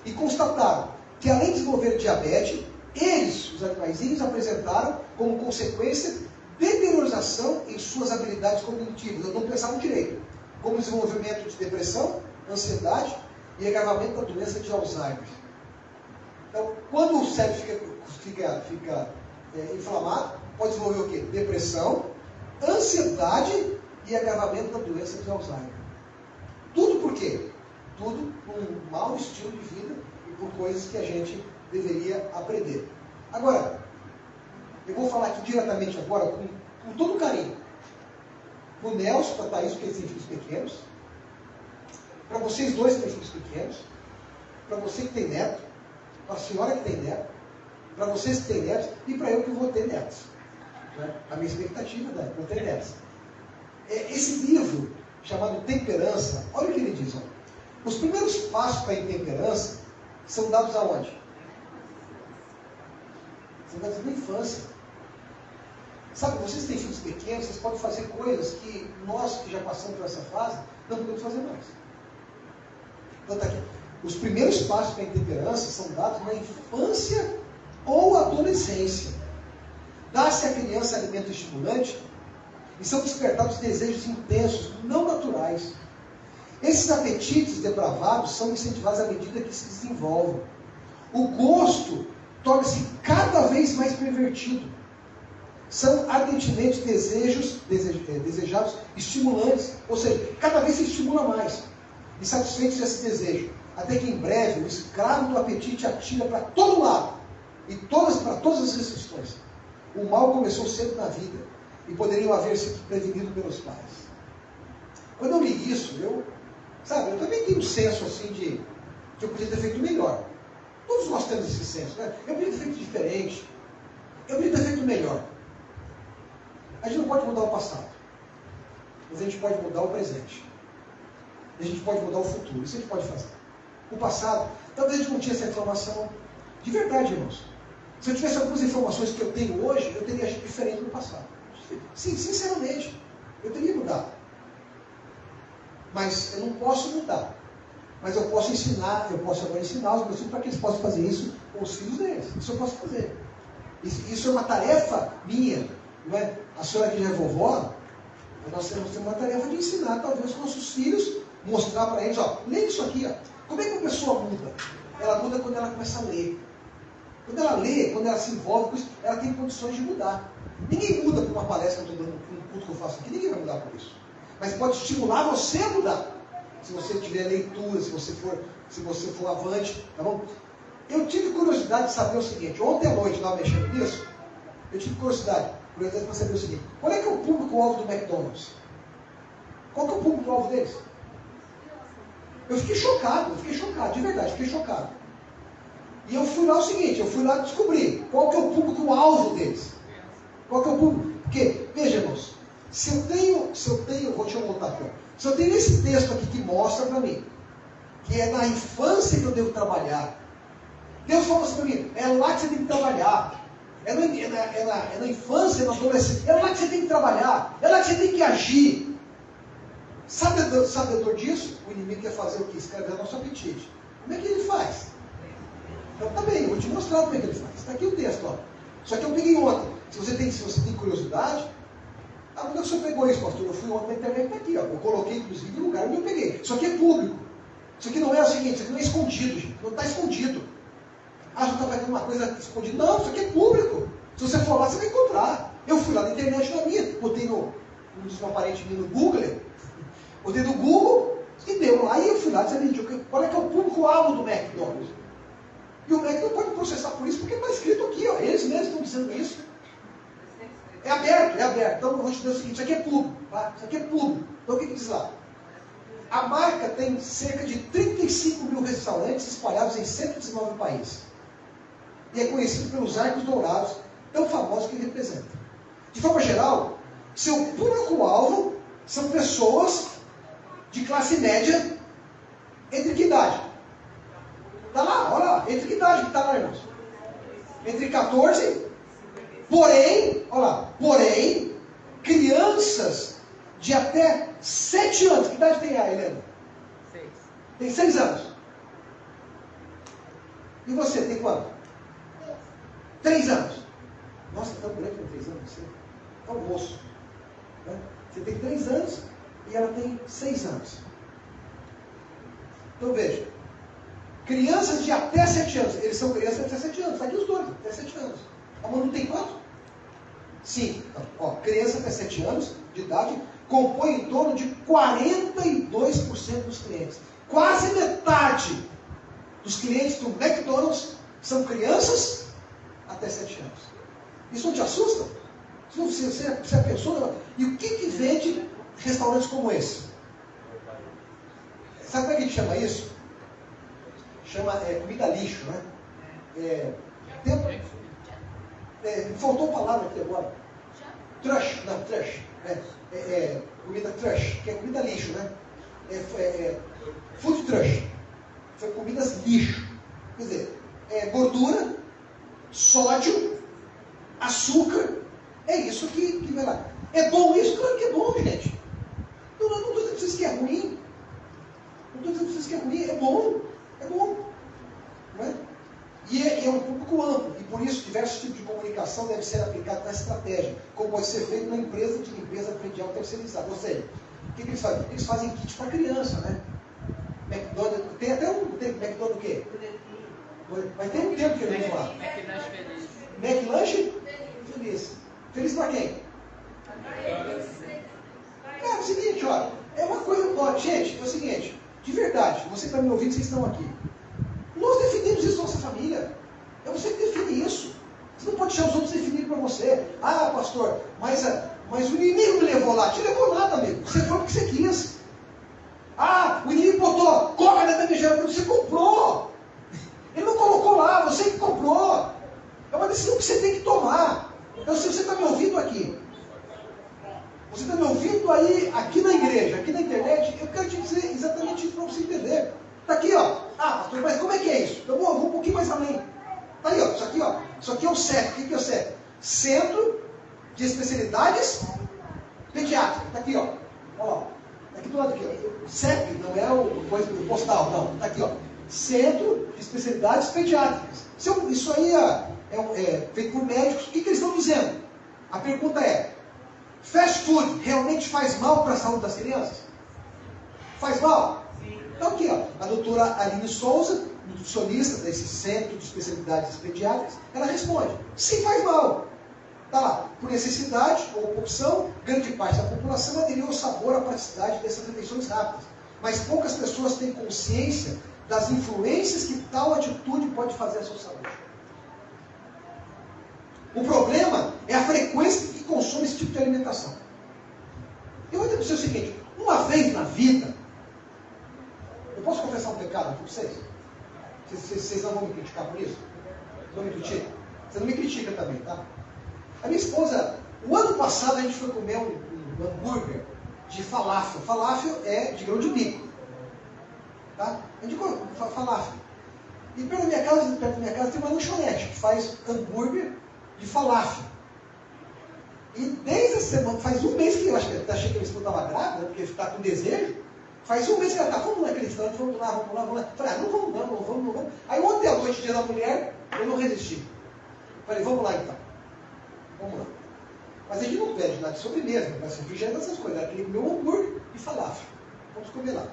e constataram que, além de desenvolver diabetes, eles, os animaizinhos, apresentaram como consequência deteriorização em suas habilidades cognitivas. Não pensavam direito, como desenvolvimento de depressão, ansiedade e agravamento da doença de Alzheimer. Então, quando o cérebro fica inflamado, pode desenvolver o quê? Depressão, ansiedade e agravamento da doença de Alzheimer. Tudo por quê? Tudo por um mau estilo de vida e por coisas que a gente deveria aprender. Agora, eu vou falar aqui diretamente agora com todo carinho. Para o Nelson, para a Thaís, porque eles têm filhos pequenos. Para vocês dois que têm filhos pequenos. Para você que tem neto. Para a senhora que tem neto. Para vocês que têm netos. E para eu que vou ter netos. Né? A minha expectativa é para ter netos. Esse livro, chamado Temperança, olha o que ele diz. Ó. Os primeiros passos para a intemperança são dados aonde? São dados na infância. Sabe, vocês têm filhos pequenos, vocês podem fazer coisas que nós que já passamos por essa fase não podemos fazer mais. Então tá aqui. Os primeiros passos para a intemperança são dados na infância ou adolescência. Dá-se à criança alimento estimulante e são despertados desejos intensos, não naturais. Esses apetites depravados são incentivados à medida que se desenvolvem. O gosto torna-se cada vez mais pervertido. São ardentemente desejados estimulantes, ou seja, cada vez se estimula mais. E satisfeitos desse desejo, até que em breve o escravo do apetite atira para todo lado, e para todas as restrições. O mal começou cedo na vida, e poderiam haver sido prevenido pelos pais. Quando eu li isso, eu também tenho um senso assim de que eu podia ter feito melhor. Todos nós temos esse senso, né? Eu podia ter feito diferente. Eu podia ter feito melhor. A gente não pode mudar o passado, mas a gente pode mudar o presente. A gente pode mudar o futuro. Isso a gente pode fazer. O passado, talvez a gente não tinha essa informação. De verdade, irmãos. Se eu tivesse algumas informações que eu tenho hoje, eu teria agido diferente no passado. Sim, sinceramente, eu teria mudado. Mas eu não posso mudar. Mas eu posso ensinar, eu posso agora ensinar os meus filhos para que eles possam fazer isso com os filhos deles. Isso eu posso fazer. Isso é uma tarefa minha. Não é? A senhora que já é vovó, nós temos uma tarefa de ensinar talvez os nossos filhos, mostrar para eles, ó, lê isso aqui, ó. Como é que a pessoa muda? Ela muda quando ela começa a ler. Quando ela lê, quando ela se envolve com isso, ela tem condições de mudar. Ninguém muda por uma palestra que eu estou dando, por um culto que eu faço aqui, ninguém vai mudar por isso. Mas pode estimular você a mudar. Se você tiver leitura, se você for avante, tá bom? Eu tive curiosidade de saber o seguinte, ontem à noite, lá mexendo nisso, eu tive curiosidade para saber o seguinte, qual é que é o público-alvo do McDonald's? Qual que é o público-alvo deles? Eu fiquei chocado, de verdade, fiquei chocado. E eu fui lá o seguinte, eu fui lá descobrir qual que é o público-alvo deles. Qual que é o público? Porque, veja, irmãos, se eu tenho, deixa eu voltar aqui, ó. Se eu tenho esse texto aqui que mostra para mim, que é na infância que eu devo trabalhar, Deus falou assim para mim, é lá que você tem que trabalhar. É na infância, na adolescência, é lá que você tem que trabalhar, é lá que você tem que agir. Sabedor disso, o inimigo quer fazer o quê? Escrever nosso apetite. Como é que ele faz? Então tá bem, eu vou te mostrar como é que ele faz. Está aqui o texto, ó. Só que eu peguei ontem. Se você tem curiosidade, onde você pegou isso, pastor? Eu fui ontem na internet, está aqui, ó. Eu coloquei, inclusive, no lugar onde eu peguei. Isso aqui é público. Isso aqui não é o seguinte, isso aqui não é escondido, gente. Não está escondido. Ah, você está fazendo uma coisa escondida. Não, isso aqui é público. Se você for lá, você vai encontrar. Eu fui lá na internet na minha, botei no aparentemente no Google, botei no Google e deu lá. E eu fui lá dizer, qual é que é o público-alvo do McDonald's? E o Mac não pode processar por isso, porque está escrito aqui, ó. Eles mesmos estão dizendo isso. É aberto, é aberto. Então eu vou te dizer o seguinte, isso aqui é público, tá? Isso aqui é público. Então o que diz lá? A marca tem cerca de 35 mil restaurantes espalhados em 119 países. E é conhecido pelos arcos dourados, tão famosos que ele representa. De forma geral, seu público-alvo são pessoas de classe média, entre que idade? Está lá, olha lá, entre que idade que está lá, irmãos? Entre 14, porém, olha lá, porém, crianças de até 7 anos. Que idade tem a Helena? 6. Tem 6 anos. E você, tem quanto? 3 anos. Nossa, tão grande com 3 anos, você é um moço. Né? Você tem 3 anos e ela tem 6 anos. Então veja, crianças de até 7 anos, eles são crianças de até 7 anos, está aqui os dois, até 7 anos. A Manu tem quanto? 5. Então, ó, criança até 7 anos de idade compõe em torno de 42% dos clientes. Quase metade dos clientes do McDonald's são crianças até 7 anos. Isso não te assusta? Você pensou? E o que vende restaurantes como esse? Sabe como é que a gente chama isso? Chama comida lixo, né? Faltou palavra aqui agora. Trash, não, trash. Comida trash, que é comida lixo, né? Food trash. Foi comidas lixo. Quer dizer, gordura, sódio, açúcar. É isso que vai lá. É bom isso? Claro que é bom, gente. Eu não estou dizendo para vocês que é ruim. Não estou dizendo para vocês que é ruim. É bom. É bom. Não é? E é um público amplo. E por isso, diversos tipos de comunicação devem ser aplicados na estratégia, como pode ser feito na empresa de limpeza predial terceirizada. Ou seja, o que eles fazem? Eles fazem kit para criança, né? McDonald's, tem até tem McDonald's o quê? Mas tem um tempo que eu vou falar. McLanche feliz. McLanche feliz. Feliz para quem? Cara, é o seguinte, ó. É uma coisa. Ó, gente, é o seguinte. De verdade, você está me ouvindo, vocês estão aqui. Nós definimos isso na nossa família. É você que define isso. Você não pode deixar os outros definirem para você. Ah, pastor, mas o inimigo me levou lá. Te levou nada, amigo. Você foi porque você quis. Ah, o inimigo botou coca na bebejada, você comprou. Ele não colocou lá, você que comprou. É uma decisão que você tem que tomar. Então, se você está me ouvindo aqui, você está me ouvindo aí, aqui na igreja, aqui na internet, eu quero te dizer exatamente isso para você entender. Está aqui, ó. Ah, pastor, mas como é que é isso? Eu vou um pouquinho mais além. Está aí, ó. Isso aqui, ó. Isso aqui é o CEP. O que é o CEP? Centro de Especialidades Pediátricas. Está aqui, ó. Olha lá. Está aqui do lado aqui, ó. CEP não é o coisa do postal, não. Está aqui, ó. Centro de Especialidades Pediátricas. Isso aí é feito por médicos. O que eles estão dizendo? A pergunta é: fast food realmente faz mal para a saúde das crianças? Faz mal? Então aqui, ó, a doutora Aline Souza, nutricionista desse Centro de Especialidades Pediátricas, ela responde: sim, faz mal. Está lá, por necessidade ou por opção, grande parte da população aderiu ao sabor, à praticidade dessas refeições rápidas. Mas poucas pessoas têm consciência das influências que tal atitude pode fazer à sua saúde. O problema é a frequência que consome esse tipo de alimentação. Eu vou dizer para você o seguinte, uma vez na vida, eu posso confessar um pecado aqui para vocês? Vocês não vão me criticar por isso? Não me criticam? Você não me critica também, tá? A minha esposa, o ano passado a gente foi comer um hambúrguer de falafel. Falafel é de grão de bico. Tá? A gente come falafel. E perto da minha casa tem uma lanchonete que faz hambúrguer de falafel. E desde a semana, faz um mês que eu achei que a minha esposa estava grávida, porque está com desejo. Faz um mês que ela está, vamos naquele restaurante, vamos lá. Falei, não vamos. Aí ontem à noite, dia da mulher, eu não resisti. Falei, vamos lá então. Vamos lá. Mas a gente não pede nada de sobremesa, não pede refrigerante, essas coisas. Ela queria comer um hambúrguer e falafel. Vamos comer lá.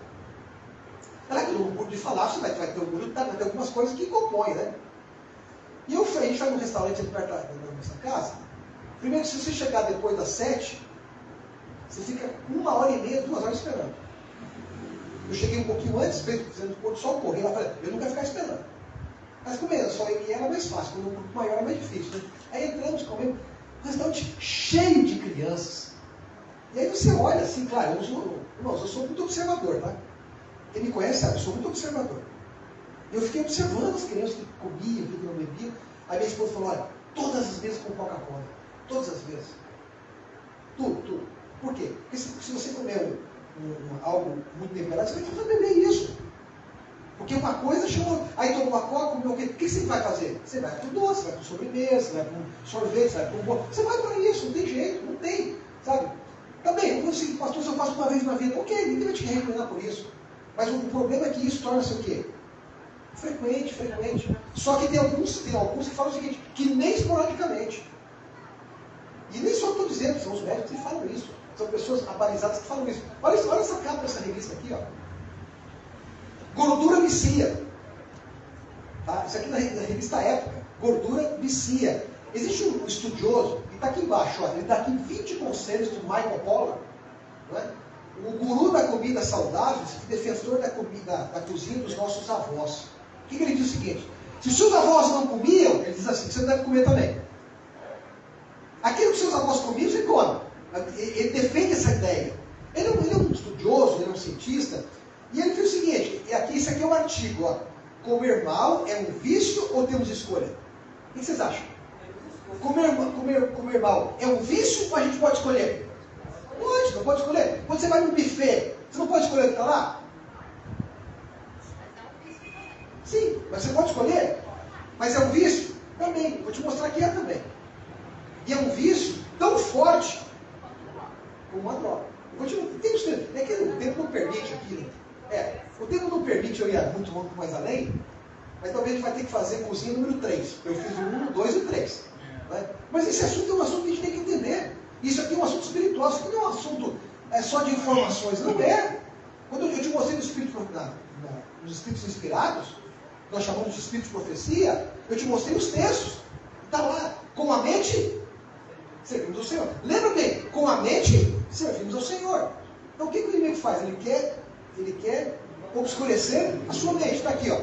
Ela queria um hambúrguer de falafel, vai ter hambúrguer, vai ter algumas coisas que compõem, né? E a gente vai num restaurante aqui perto da nossa casa. Primeiro, se você chegar depois das 7, você fica 1h30, 2 horas esperando. Eu cheguei um pouquinho antes, fazendo o pôr do sol, corri lá e falei, eu não quero ficar esperando. Mas comendo, só eu e ela é mais fácil, quando o grupo maior é mais difícil, né? Aí entramos, comemos, um restaurante cheio de crianças. E aí você olha assim, claro, eu sou muito observador, tá? Quem me conhece sabe, eu sou muito observador. Eu fiquei observando as crianças que comiam, que não bebiam. Aí minha esposa falou, olha, todas as vezes com Coca-Cola. Todas as vezes. Tudo. Por quê? Porque se você comer algo muito temperado, você vai precisar beber isso. Porque uma coisa chama. Aí toma uma Coca, comeu o quê? O que você vai fazer? Você vai para o doce, vai para o sobremesa, vai para o sorvete, vai para o bolo. Você vai para isso, não tem jeito, não tem. Sabe? Também, eu vou seguir, pastor, se eu faço uma vez na vida, ok, ninguém vai te recriminar por isso. Mas o problema é que isso torna-se o quê? Frequente. Só que tem alguns que falam o seguinte, que nem esporadicamente. E nem só estou dizendo, são os médicos que falam isso. São pessoas abalizadas que falam isso. Olha essa capa dessa revista aqui, ó. Gordura vicia. Tá? Isso aqui na revista Época. Gordura vicia. Existe um estudioso, e está aqui embaixo, ó, ele dá aqui 20 conselhos do Michael Pollan, né? O guru da comida saudável, defensor da cozinha dos nossos avós. O que ele diz o seguinte? Se os seus avós não comiam, ele diz assim, você não deve comer também. Aquilo que seus avós comiam, você come. Ele defende essa ideia. Ele é um estudioso, ele é um cientista, e ele fez o seguinte, isso aqui é um artigo, ó. Comer mal é um vício ou temos escolha? O que vocês acham? Comer mal é um vício ou a gente pode escolher? Não pode escolher. Quando você vai num buffet, você não pode escolher o que está lá? Sim, mas você pode escolher. Mas é um vício? Também. Vou te mostrar que é também. E é um vício tão forte como uma droga. É que o tempo não permite aqui, né? O tempo não permite eu ir muito mais além, mas talvez a gente vai ter que fazer cozinha número 3. Eu fiz o 1, o 2 e o 3. Né? Mas esse assunto é um assunto que a gente tem que entender. Isso aqui é um assunto espiritual, isso aqui não é um assunto só de informações, não é. Quando eu te mostrei nos Espíritos Inspirados, nós chamamos de Espíritos de Profecia, eu te mostrei os textos. Está lá, com a mente, servimos ao Senhor. Lembra bem, com a mente, servimos ao Senhor. Então o que o inimigo faz? Ele quer obscurecer a sua mente. Está aqui, ó.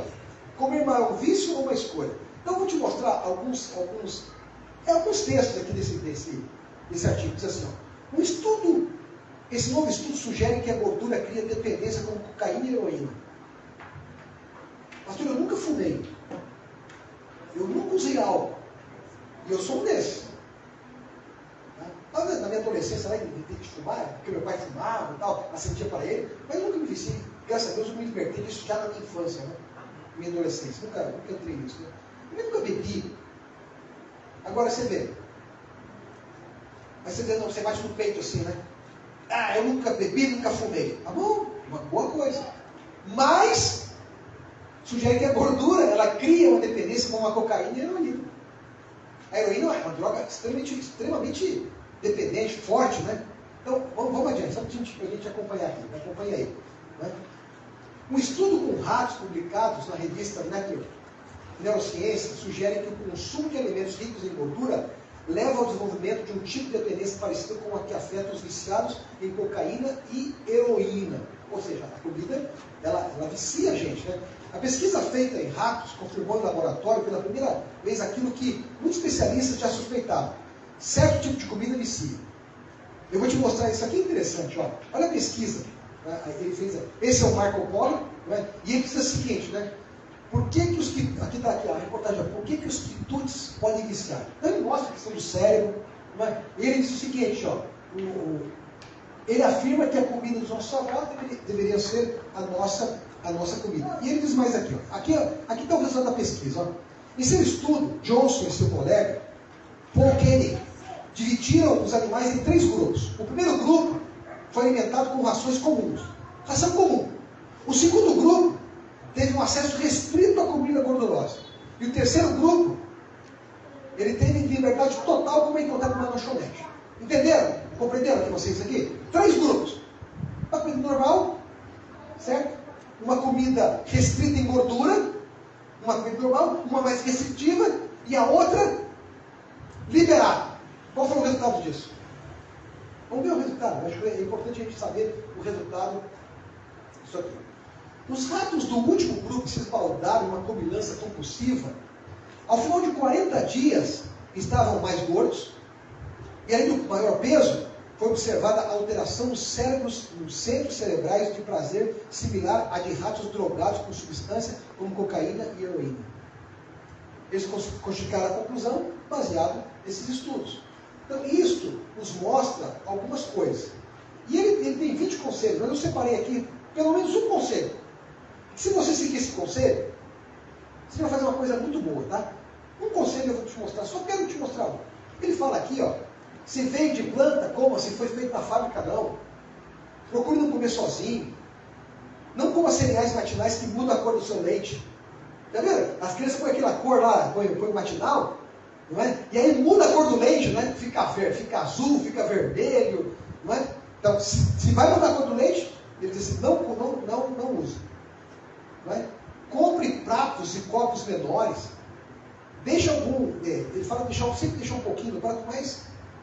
Comer mal é um vício ou uma escolha? Então eu vou te mostrar alguns textos aqui desse artigo. Diz assim, ó, esse novo estudo sugere que a gordura cria dependência como cocaína e heroína. Pastor, eu nunca fumei. Eu nunca usei álcool. E eu sou um desses. Na minha adolescência, lá eu tentei de fumar, porque meu pai fumava e tal, assentia para ele, mas eu nunca me viciei. Graças a Deus eu me libertei disso já na minha infância, né? Minha adolescência. Nunca entrei nisso. Né? Eu nunca bebi. Agora você vê. Mas você bate no peito assim, né? Eu nunca bebi, nunca fumei. Tá bom, uma boa coisa. Mas sugere que a gordura, ela cria uma dependência como a cocaína e a heroína. A heroína é uma droga extremamente dependente, forte, né? Então, vamos adiante, só para a gente acompanhar aqui. Acompanha aí. Né? Um estudo com ratos publicados na revista Nature Neurociência sugere que o consumo de alimentos ricos em gordura leva ao desenvolvimento de um tipo de dependência parecido com a que afeta os viciados em cocaína e heroína. Ou seja, a comida, ela vicia a gente, né? A pesquisa feita em ratos confirmou em laboratório pela primeira vez aquilo que muitos especialistas já suspeitavam. Certo tipo de comida vicia. Eu vou te mostrar isso aqui, é interessante, ó. Olha a pesquisa. Ele fez, esse é o Marco Polo, né? E ele diz o seguinte, né? Por que que os que... Aqui está a reportagem. Por que que os quitutes podem viciar? Então ele mostra a questão do cérebro. Né? E ele diz o seguinte, ó. Ele afirma que a comida dos nossos salvados deveria ser a nossa comida. E ele diz mais aqui, ó. Aqui está o resultado da pesquisa, ó. Em seu estudo, Johnson e seu colega, Paul Koenig, dividiram os animais em 3 grupos. O primeiro grupo foi alimentado com rações comuns. Ração comum. O segundo grupo teve um acesso restrito à comida gordurosa. E o terceiro grupo, ele teve liberdade total como encontrar uma lanchonete. Entenderam? Compreenderam aqui vocês aqui? 3 grupos. Uma comida normal, certo? Uma comida restrita em gordura, uma comida normal, uma mais restritiva e a outra liberada. Qual foi o resultado disso? Vamos ver o resultado. Acho que é importante a gente saber o resultado disso aqui. Os ratos do último grupo que se esbaldaram em uma comilança compulsiva, ao final de 40 dias, estavam mais gordos, e além do maior peso, foi observada a alteração nos centros cerebrais de prazer similar à de ratos drogados com substância como cocaína e heroína. Eles chegaram à conclusão baseado nesses estudos. Então, isto nos mostra algumas coisas. E ele tem 20 conselhos, mas eu separei aqui pelo menos um conselho. Se você seguir esse conselho, você vai fazer uma coisa muito boa, tá? Um conselho eu vou te mostrar, só quero te mostrar um. Ele fala aqui, ó, se veio de planta, coma, se foi feito na fábrica, não. Procure não comer sozinho. Não coma cereais matinais que mudam a cor do seu leite. Já viram? As crianças põem aquela cor lá, põe matinal, não é? E aí muda a cor do leite, né? Fica azul, fica vermelho, não é? Então, se vai mudar a cor do leite, ele diz assim, não use. Não é? Compre pratos e copos menores. Deixa algum, ele fala sempre deixar um pouquinho do prato, mas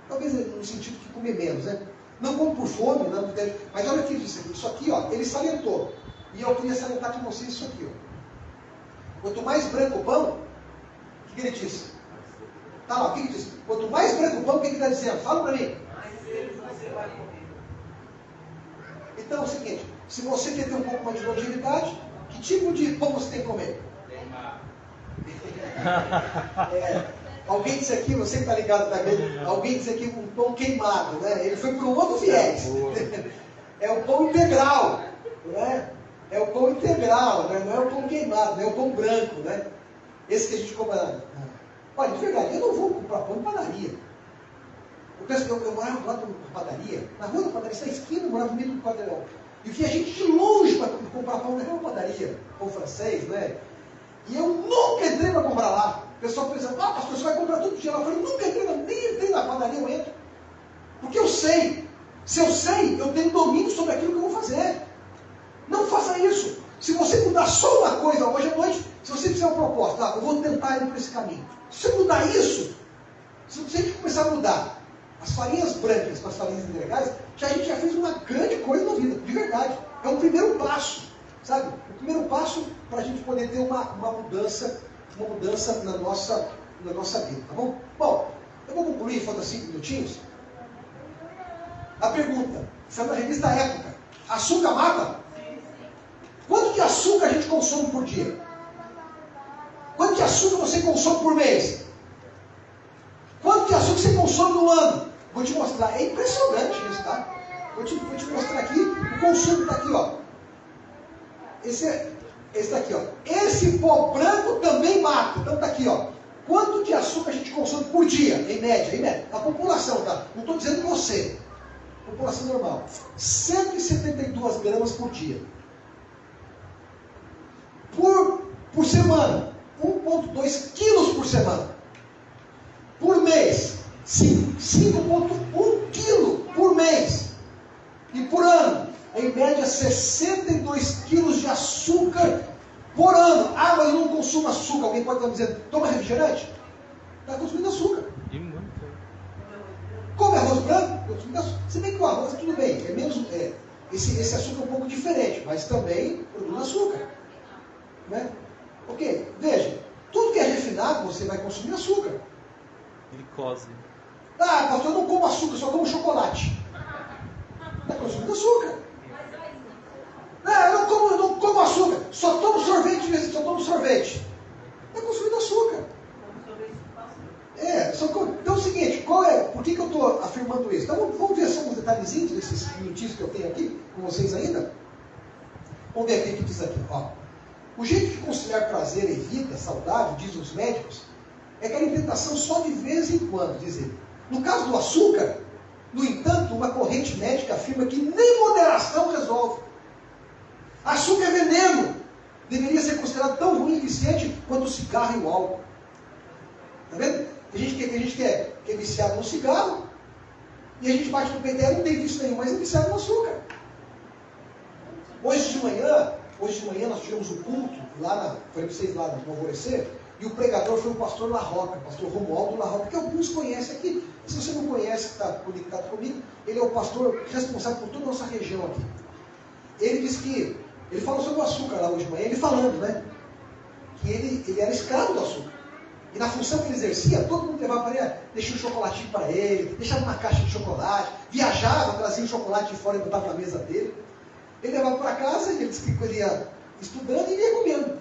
talvez no sentido de comer menos, né? Não come por fome, não deve, mas olha o que ele disse, isso aqui, ó, ele salientou. E eu queria salientar com vocês isso aqui, ó. Quanto mais branco o pão, o que ele disse? Tá lá, o que ele disse? Quanto mais branco o pão, o que ele está dizendo? Fala para mim. Então é o seguinte, se você quer ter um pouco mais de longevidade, que tipo de pão você tem que comer? Alguém disse aqui, você que está ligado também, alguém disse aqui um pão queimado, né? Ele foi para um outro viés. É o pão integral, né? É o pão integral, né? Não é o pão queimado, não é o pão branco, né? Esse que a gente compra. Olha, de verdade, eu não vou comprar pão em padaria. Eu morava lá na padaria, na rua da padaria, na esquina, eu morava no meio do quadrilhão. E via gente de longe para comprar pão naquela padaria, pão francês, né? E eu nunca entrei para comprar lá. O pessoal pensando, as pessoas vão comprar todo dia lá. Eu falei, nunca entrei, nem entrei na padaria, eu entro. Porque eu sei. Se eu sei, eu tenho domínio sobre aquilo que eu vou fazer. Não faça isso. Se você mudar só uma coisa hoje à noite, se você fizer uma proposta, eu vou tentar ir por esse caminho. Se você mudar isso, se você começar a mudar as farinhas brancas para as farinhas integrais, a gente já fez uma grande coisa na vida, de verdade. É um primeiro passo, sabe? O primeiro passo para a gente poder ter uma mudança na nossa vida, tá bom? Bom, eu vou concluir, falta 5 minutinhos. A pergunta, saiu na revista Época, açúcar mata? Quanto de açúcar a gente consome por dia? Quanto de açúcar você consome por mês? Quanto de açúcar você consome no ano? Vou te mostrar, é impressionante isso, tá? Vou te mostrar aqui, o consumo está aqui, ó. Esse daqui, ó. Esse pó branco também mata. Então tá aqui, ó. Quanto de açúcar a gente consome por dia, em média? A população, tá? Não estou dizendo você. População normal. 172 gramas por dia. Por semana. 1,2 quilos por semana. Por mês. 5,1 quilo por mês. E por ano. Em média, 62 quilos de açúcar por ano. Ah, mas eu não consumo açúcar. Alguém pode estar me dizendo, toma refrigerante? Está consumindo açúcar. E muito. Come arroz branco, consumo de açúcar. Se bem que o arroz, tudo bem, é menos, esse açúcar é um pouco diferente, mas também produz açúcar. Né? Ok, veja, tudo que é refinado você vai consumir açúcar. Glicose. Ah, pastor, eu não como açúcar, só como chocolate. Está consumindo açúcar. Eu não como açúcar, só tomo sorvete, só tomo sorvete. Está consumindo açúcar. Então é o seguinte, por que eu estou afirmando isso? Então vamos ver só uns detalhezinhos desses minutinhos que eu tenho aqui com vocês ainda. Vamos ver aqui o que diz aqui. Ó. O jeito de conciliar prazer e vida saudável, diz os médicos, é que a alimentação só de vez em quando, diz ele. No caso do açúcar, no entanto, uma corrente médica afirma que nem moderação resolve. Açúcar é veneno. Deveria ser considerado tão ruim e viciante quanto o cigarro e o álcool. Está vendo? Tem gente que é viciado no cigarro e a gente bate no peito, não tem vício nenhum, mas é viciado no açúcar. Hoje de manhã nós tivemos um culto, falei para vocês lá no Alvorecer, e o pregador foi o pastor La Roca, pastor Romualdo La Roca, que alguns conhecem aqui. Se você não conhece, está conectado comigo, ele é o pastor responsável por toda a nossa região aqui. Ele disse que, ele falou sobre o açúcar lá hoje de manhã, ele falando, né? Que ele era escravo do açúcar. E na função que ele exercia, todo mundo levava para ele, deixava um chocolatinho para ele, deixava uma caixa de chocolate, viajava, trazia um chocolate de fora e botava na mesa dele. Ele levava para casa, e ele disse que ele ia estudando e ia comendo.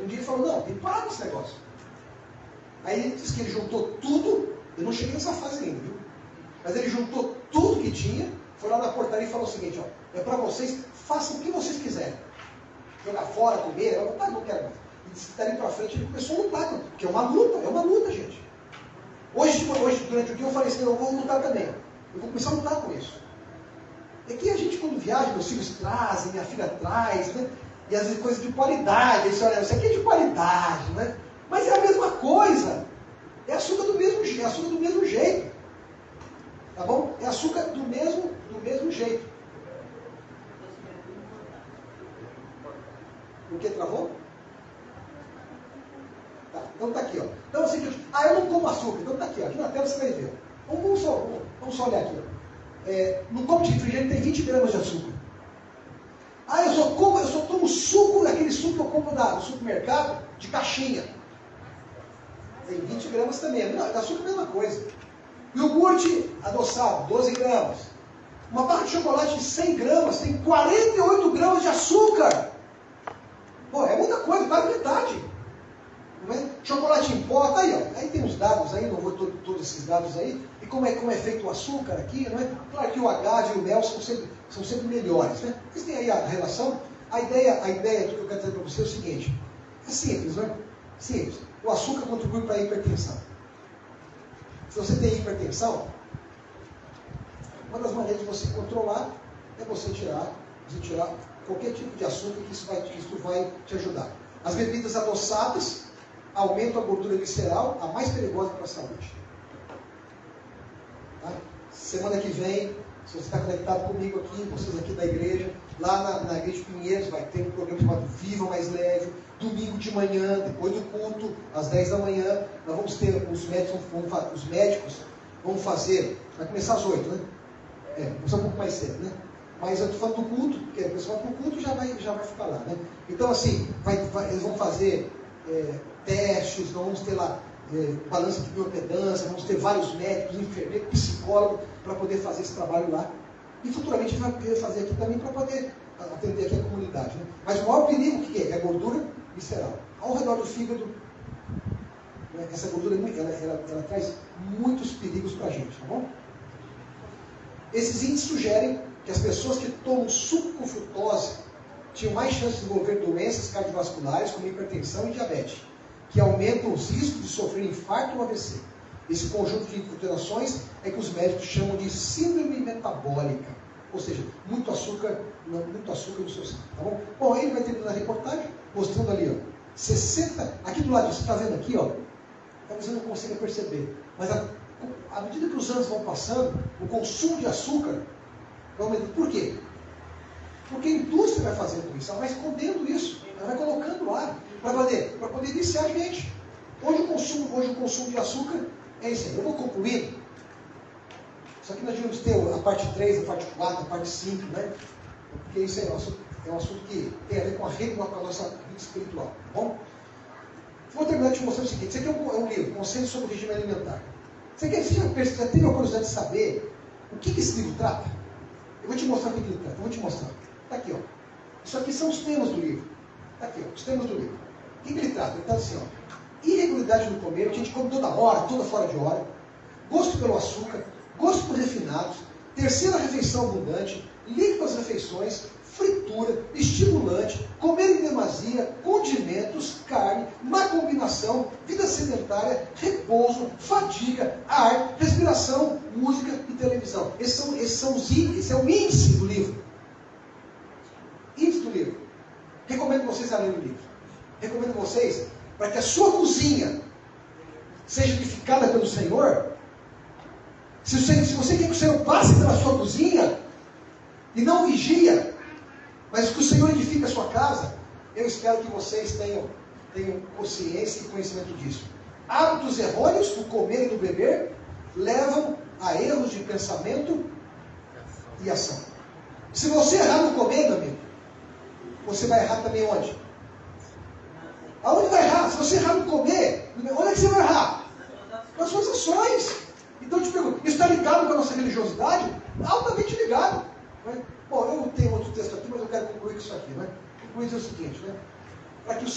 Um dia ele falou, não, tem que parar com esse negócio. Aí ele disse que ele juntou tudo, eu não cheguei nessa fase ainda, viu? Mas ele juntou tudo que tinha, foi lá na portaria e falou o seguinte, ó, é para vocês, façam o que vocês quiserem. Jogar fora, comer, eu não quero mais. E disse que dali para frente ele começou a lutar, porque é uma luta, gente. Hoje, durante o dia eu falei assim, eu vou lutar também. Eu vou começar a lutar com isso. É que a gente quando viaja, meus filhos trazem, minha filha traz, né? E às vezes coisas de qualidade, eles olham, isso aqui é de qualidade, né? Mas é a mesma coisa. É açúcar do mesmo jeito. Tá bom? É açúcar do mesmo jeito. O que travou? Tá, então tá aqui, ó. Então é o seguinte, eu não como açúcar, então tá aqui, ó. Aqui na tela você vai ver. Vamos só olhar aqui, ó. No copo de refrigerante tem 20 gramas de açúcar. Eu só tomo suco, aquele suco que eu compro no supermercado, de caixinha. Tem 20 gramas também. Não, açúcar é a mesma coisa. Iogurte adoçado, 12 gramas. Uma barra de chocolate de 100 gramas tem 48 gramas de açúcar. Pô, é muita coisa, quase metade. Não é? Chocolate em pó, tá aí, ó. Aí tem os dados aí, não vou todos esses dados aí. E como é feito o açúcar aqui, não é? Claro que o agave e o mel são sempre melhores, né? Vocês têm aí a relação. A ideia do que eu quero dizer para você é o seguinte. É simples, não é? Simples. O açúcar contribui para a hipertensão. Se você tem hipertensão, uma das maneiras de você controlar é você tirar qualquer tipo de açúcar, que isso vai te ajudar. As bebidas adoçadas aumentam a gordura visceral, a mais perigosa para a saúde. Tá? Semana que vem, se você está conectado comigo aqui, vocês aqui da igreja, lá na igreja de Pinheiros, vai ter um programa chamado Viva Mais Leve. Domingo de manhã, depois do culto, às 10 da manhã, nós vamos ter, os médicos vão fazer, vai começar às 8, né? Começar um pouco mais cedo, né? Mas eu estou falando do culto, porque a pessoa vai para o culto e já vai ficar lá, né? Então, assim, eles vão fazer testes, nós vamos ter lá balança de biopedância, vamos ter vários médicos, enfermeiros, psicólogos, para poder fazer esse trabalho lá. E futuramente a gente vai querer fazer aqui também para poder atender aqui a comunidade, né? Mas o maior perigo o que é? É a gordura visceral. Ao redor do fígado, né? Essa gordura ela traz muitos perigos para a gente, tá bom? Esses índices sugerem que as pessoas que tomam suco com frutose tinham mais chance de desenvolver doenças cardiovasculares como hipertensão e diabetes, que aumentam os riscos de sofrer infarto ou AVC. Esse conjunto de alterações é que os médicos chamam de síndrome metabólica, ou seja, muito açúcar no seu sangue, tá bom? Bom, aí ele vai terminar a reportagem mostrando ali, ó, 60, aqui do lado, você está vendo aqui, ó, talvez você não consiga perceber, mas à medida que os anos vão passando, o consumo de açúcar vai aumentando. Por quê? Porque a indústria vai fazendo isso, ela vai escondendo isso, ela vai colocando lá, para poder viciar a gente. Hoje o consumo de açúcar É isso aí. Eu vou concluir. Só que nós devemos ter a parte 3, a parte 4, a parte 5, né? Porque isso é um assunto que tem a ver com a nossa vida espiritual, tá bom? Vou terminar te mostrando o seguinte. Isso aqui é um livro, Conselho sobre o Regime Alimentar. Você já teve a curiosidade de saber o que esse livro trata? Eu vou te mostrar o que ele trata. Eu vou te mostrar. Está aqui, ó. Isso aqui são os temas do livro. Está aqui, ó. Os temas do livro. O que ele trata? Ele trata assim, ó. Irregularidade no comer, que a gente come toda hora, toda fora de hora. Gosto pelo açúcar, gosto por refinados, terceira refeição abundante, líquidas refeições, fritura, estimulante, comer em demasia, condimentos, carne, má combinação, vida sedentária, repouso, fadiga, ar, respiração, música e televisão. Esse é o índice do livro. Índice do livro. Recomendo vocês a lerem o livro. Recomendo vocês para que a sua cozinha seja edificada pelo Senhor. Se você quer que o Senhor passe pela sua cozinha e não vigia, mas que o Senhor edifique a sua casa, eu espero que vocês tenham consciência e conhecimento disso. Hábitos errôneos do comer e do beber levam a erros de pensamento e ação. Se você errar no comer, meu amigo, você vai errar também onde? Aonde vai errar? Se você errar no comer, onde é que você vai errar? Nas suas ações. Então eu te pergunto, isso está ligado com a nossa religiosidade? Altamente ligado. Né? Bom, eu tenho outro texto aqui, mas eu quero concluir com isso aqui. Né? Concluir dizer o seguinte, né? Para que o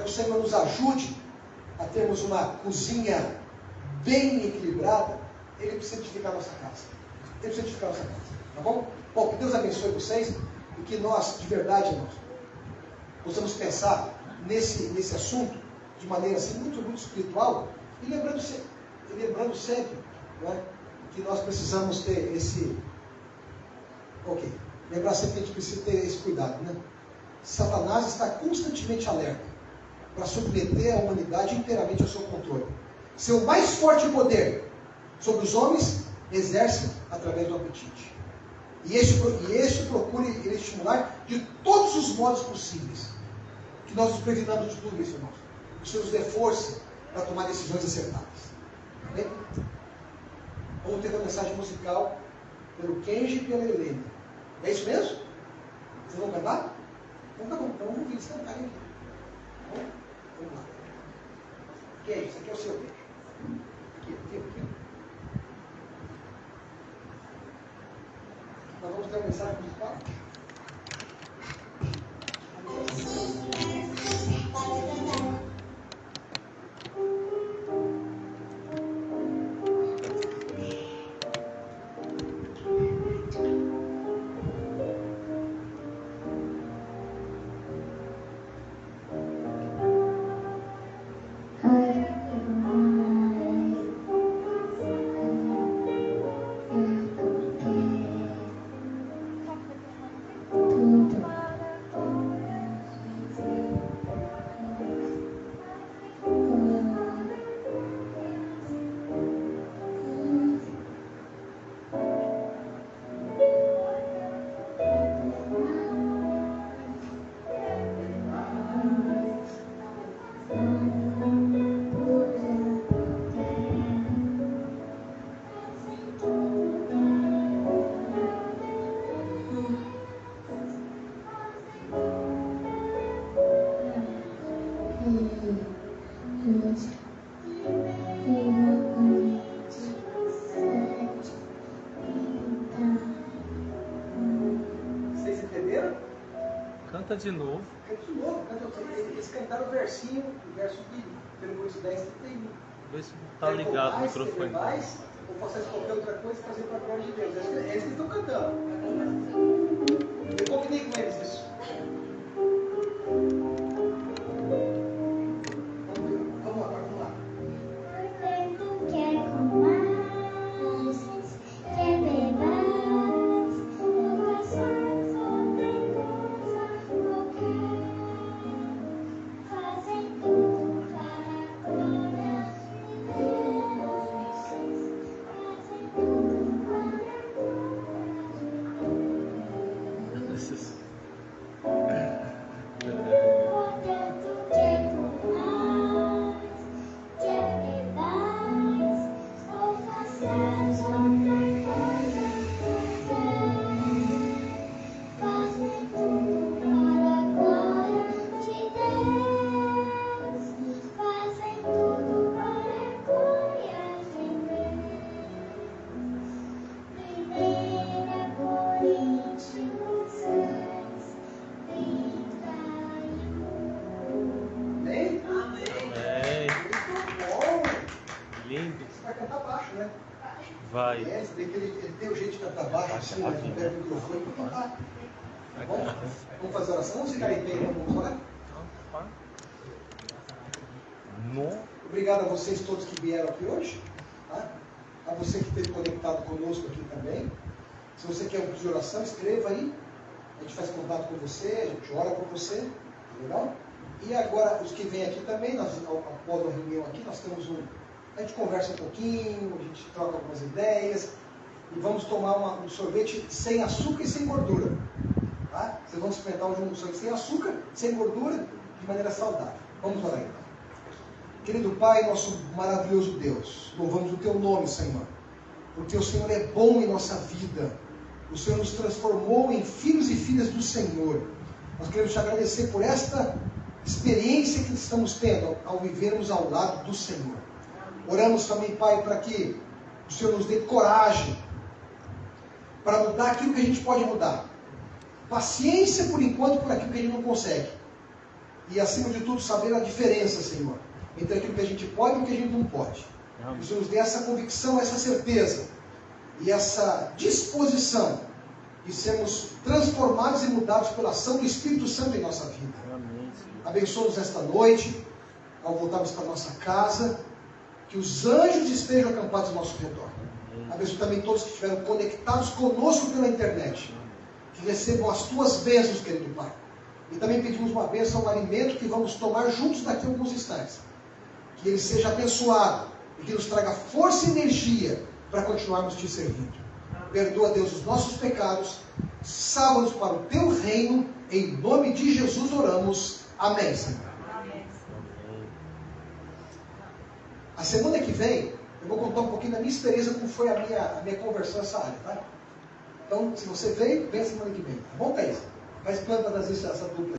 Senhor nos ajude a termos uma cozinha bem equilibrada, Ele precisa edificar a nossa casa. Ele precisa edificar a nossa casa. Tá bom? Bom, que Deus abençoe vocês e que nós, de verdade, irmãos, possamos pensar nesse assunto de maneira assim, muito, muito espiritual e lembrando sempre, né, que nós precisamos ter esse... lembrar sempre que a gente precisa ter esse cuidado, né? Satanás está constantemente alerta para submeter a humanidade inteiramente ao seu controle. Seu mais forte poder sobre os homens exerce através do apetite. E este procura ele estimular de todos os modos possíveis. Que nós nos previnamos de tudo isso, irmãos. Que o Senhor nos dê força para tomar decisões acertadas. Amém? Vamos ter uma mensagem musical pelo Kenji e pela Helena. É isso mesmo? Vocês vão cantar? Então tá bom, então vamos ouvir eles cantarem aqui. Tá bom? Vamos lá. Kenji, esse aqui é o seu Kenji. Aqui. Nós vamos ter uma mensagem musical. Canta de novo. Eles cantaram o verso que pelo 10, 31. Vê se tá ligado o microfone. Ou posso qualquer outra coisa e fazer para a glória de Deus. Eles que estão cantando. Eu combinei com eles isso. Vamos lá. vai cantar baixo, né? Vai. É, você vê que ele tem o jeito de cantar baixo, assim, mas não pega o microfone para cantar. Tá bom? Vamos fazer oração? Vamos ficar em pé, então vamos orar? No. Obrigado a vocês todos que vieram aqui hoje. Tá? A você que esteve conectado conosco aqui também. Se você quer um pedido de oração, escreva aí. A gente faz contato com você, a gente ora por você. Tá legal? E agora, os que vêm aqui também, nós, após a reunião aqui, nós temos a gente conversa um pouquinho, a gente troca algumas ideias. E vamos tomar um sorvete sem açúcar e sem gordura. Tá? Vocês vão experimentar um sorvete sem açúcar, sem gordura, de maneira saudável. Vamos orar então. Querido Pai, nosso maravilhoso Deus, louvamos o Teu nome, Senhor, porque o Senhor é bom em nossa vida. O Senhor nos transformou em filhos e filhas do Senhor. Nós queremos te agradecer por esta experiência que estamos tendo ao vivermos ao lado do Senhor. Oramos também, Pai, para que o Senhor nos dê coragem para mudar aquilo que a gente pode mudar. Paciência, por enquanto, por aquilo que a gente não consegue. E, acima de tudo, saber a diferença, Senhor, entre aquilo que a gente pode e o que a gente não pode. Que o Senhor nos dê essa convicção, essa certeza e essa disposição de sermos transformados e mudados pela ação do Espírito Santo em nossa vida. Abençoa-nos esta noite, ao voltarmos para a nossa casa, que os anjos estejam acampados ao nosso redor. Abençoa também todos que estiveram conectados conosco pela internet, que recebam as Tuas bênçãos, querido Pai. E também pedimos uma bênção ao alimento que vamos tomar juntos daqui a alguns instantes. Que ele seja abençoado e que nos traga força e energia para continuarmos te servindo. Perdoa, Deus, os nossos pecados, salva-nos para o Teu reino, em nome de Jesus oramos. Amém, Senhor. Amém. A semana que vem, eu vou contar um pouquinho da minha experiência, como foi a minha conversão nessa área, tá? Então, se você veio, vem a semana que vem, tá bom, Thaís? Faz planta das vezes essa dupla.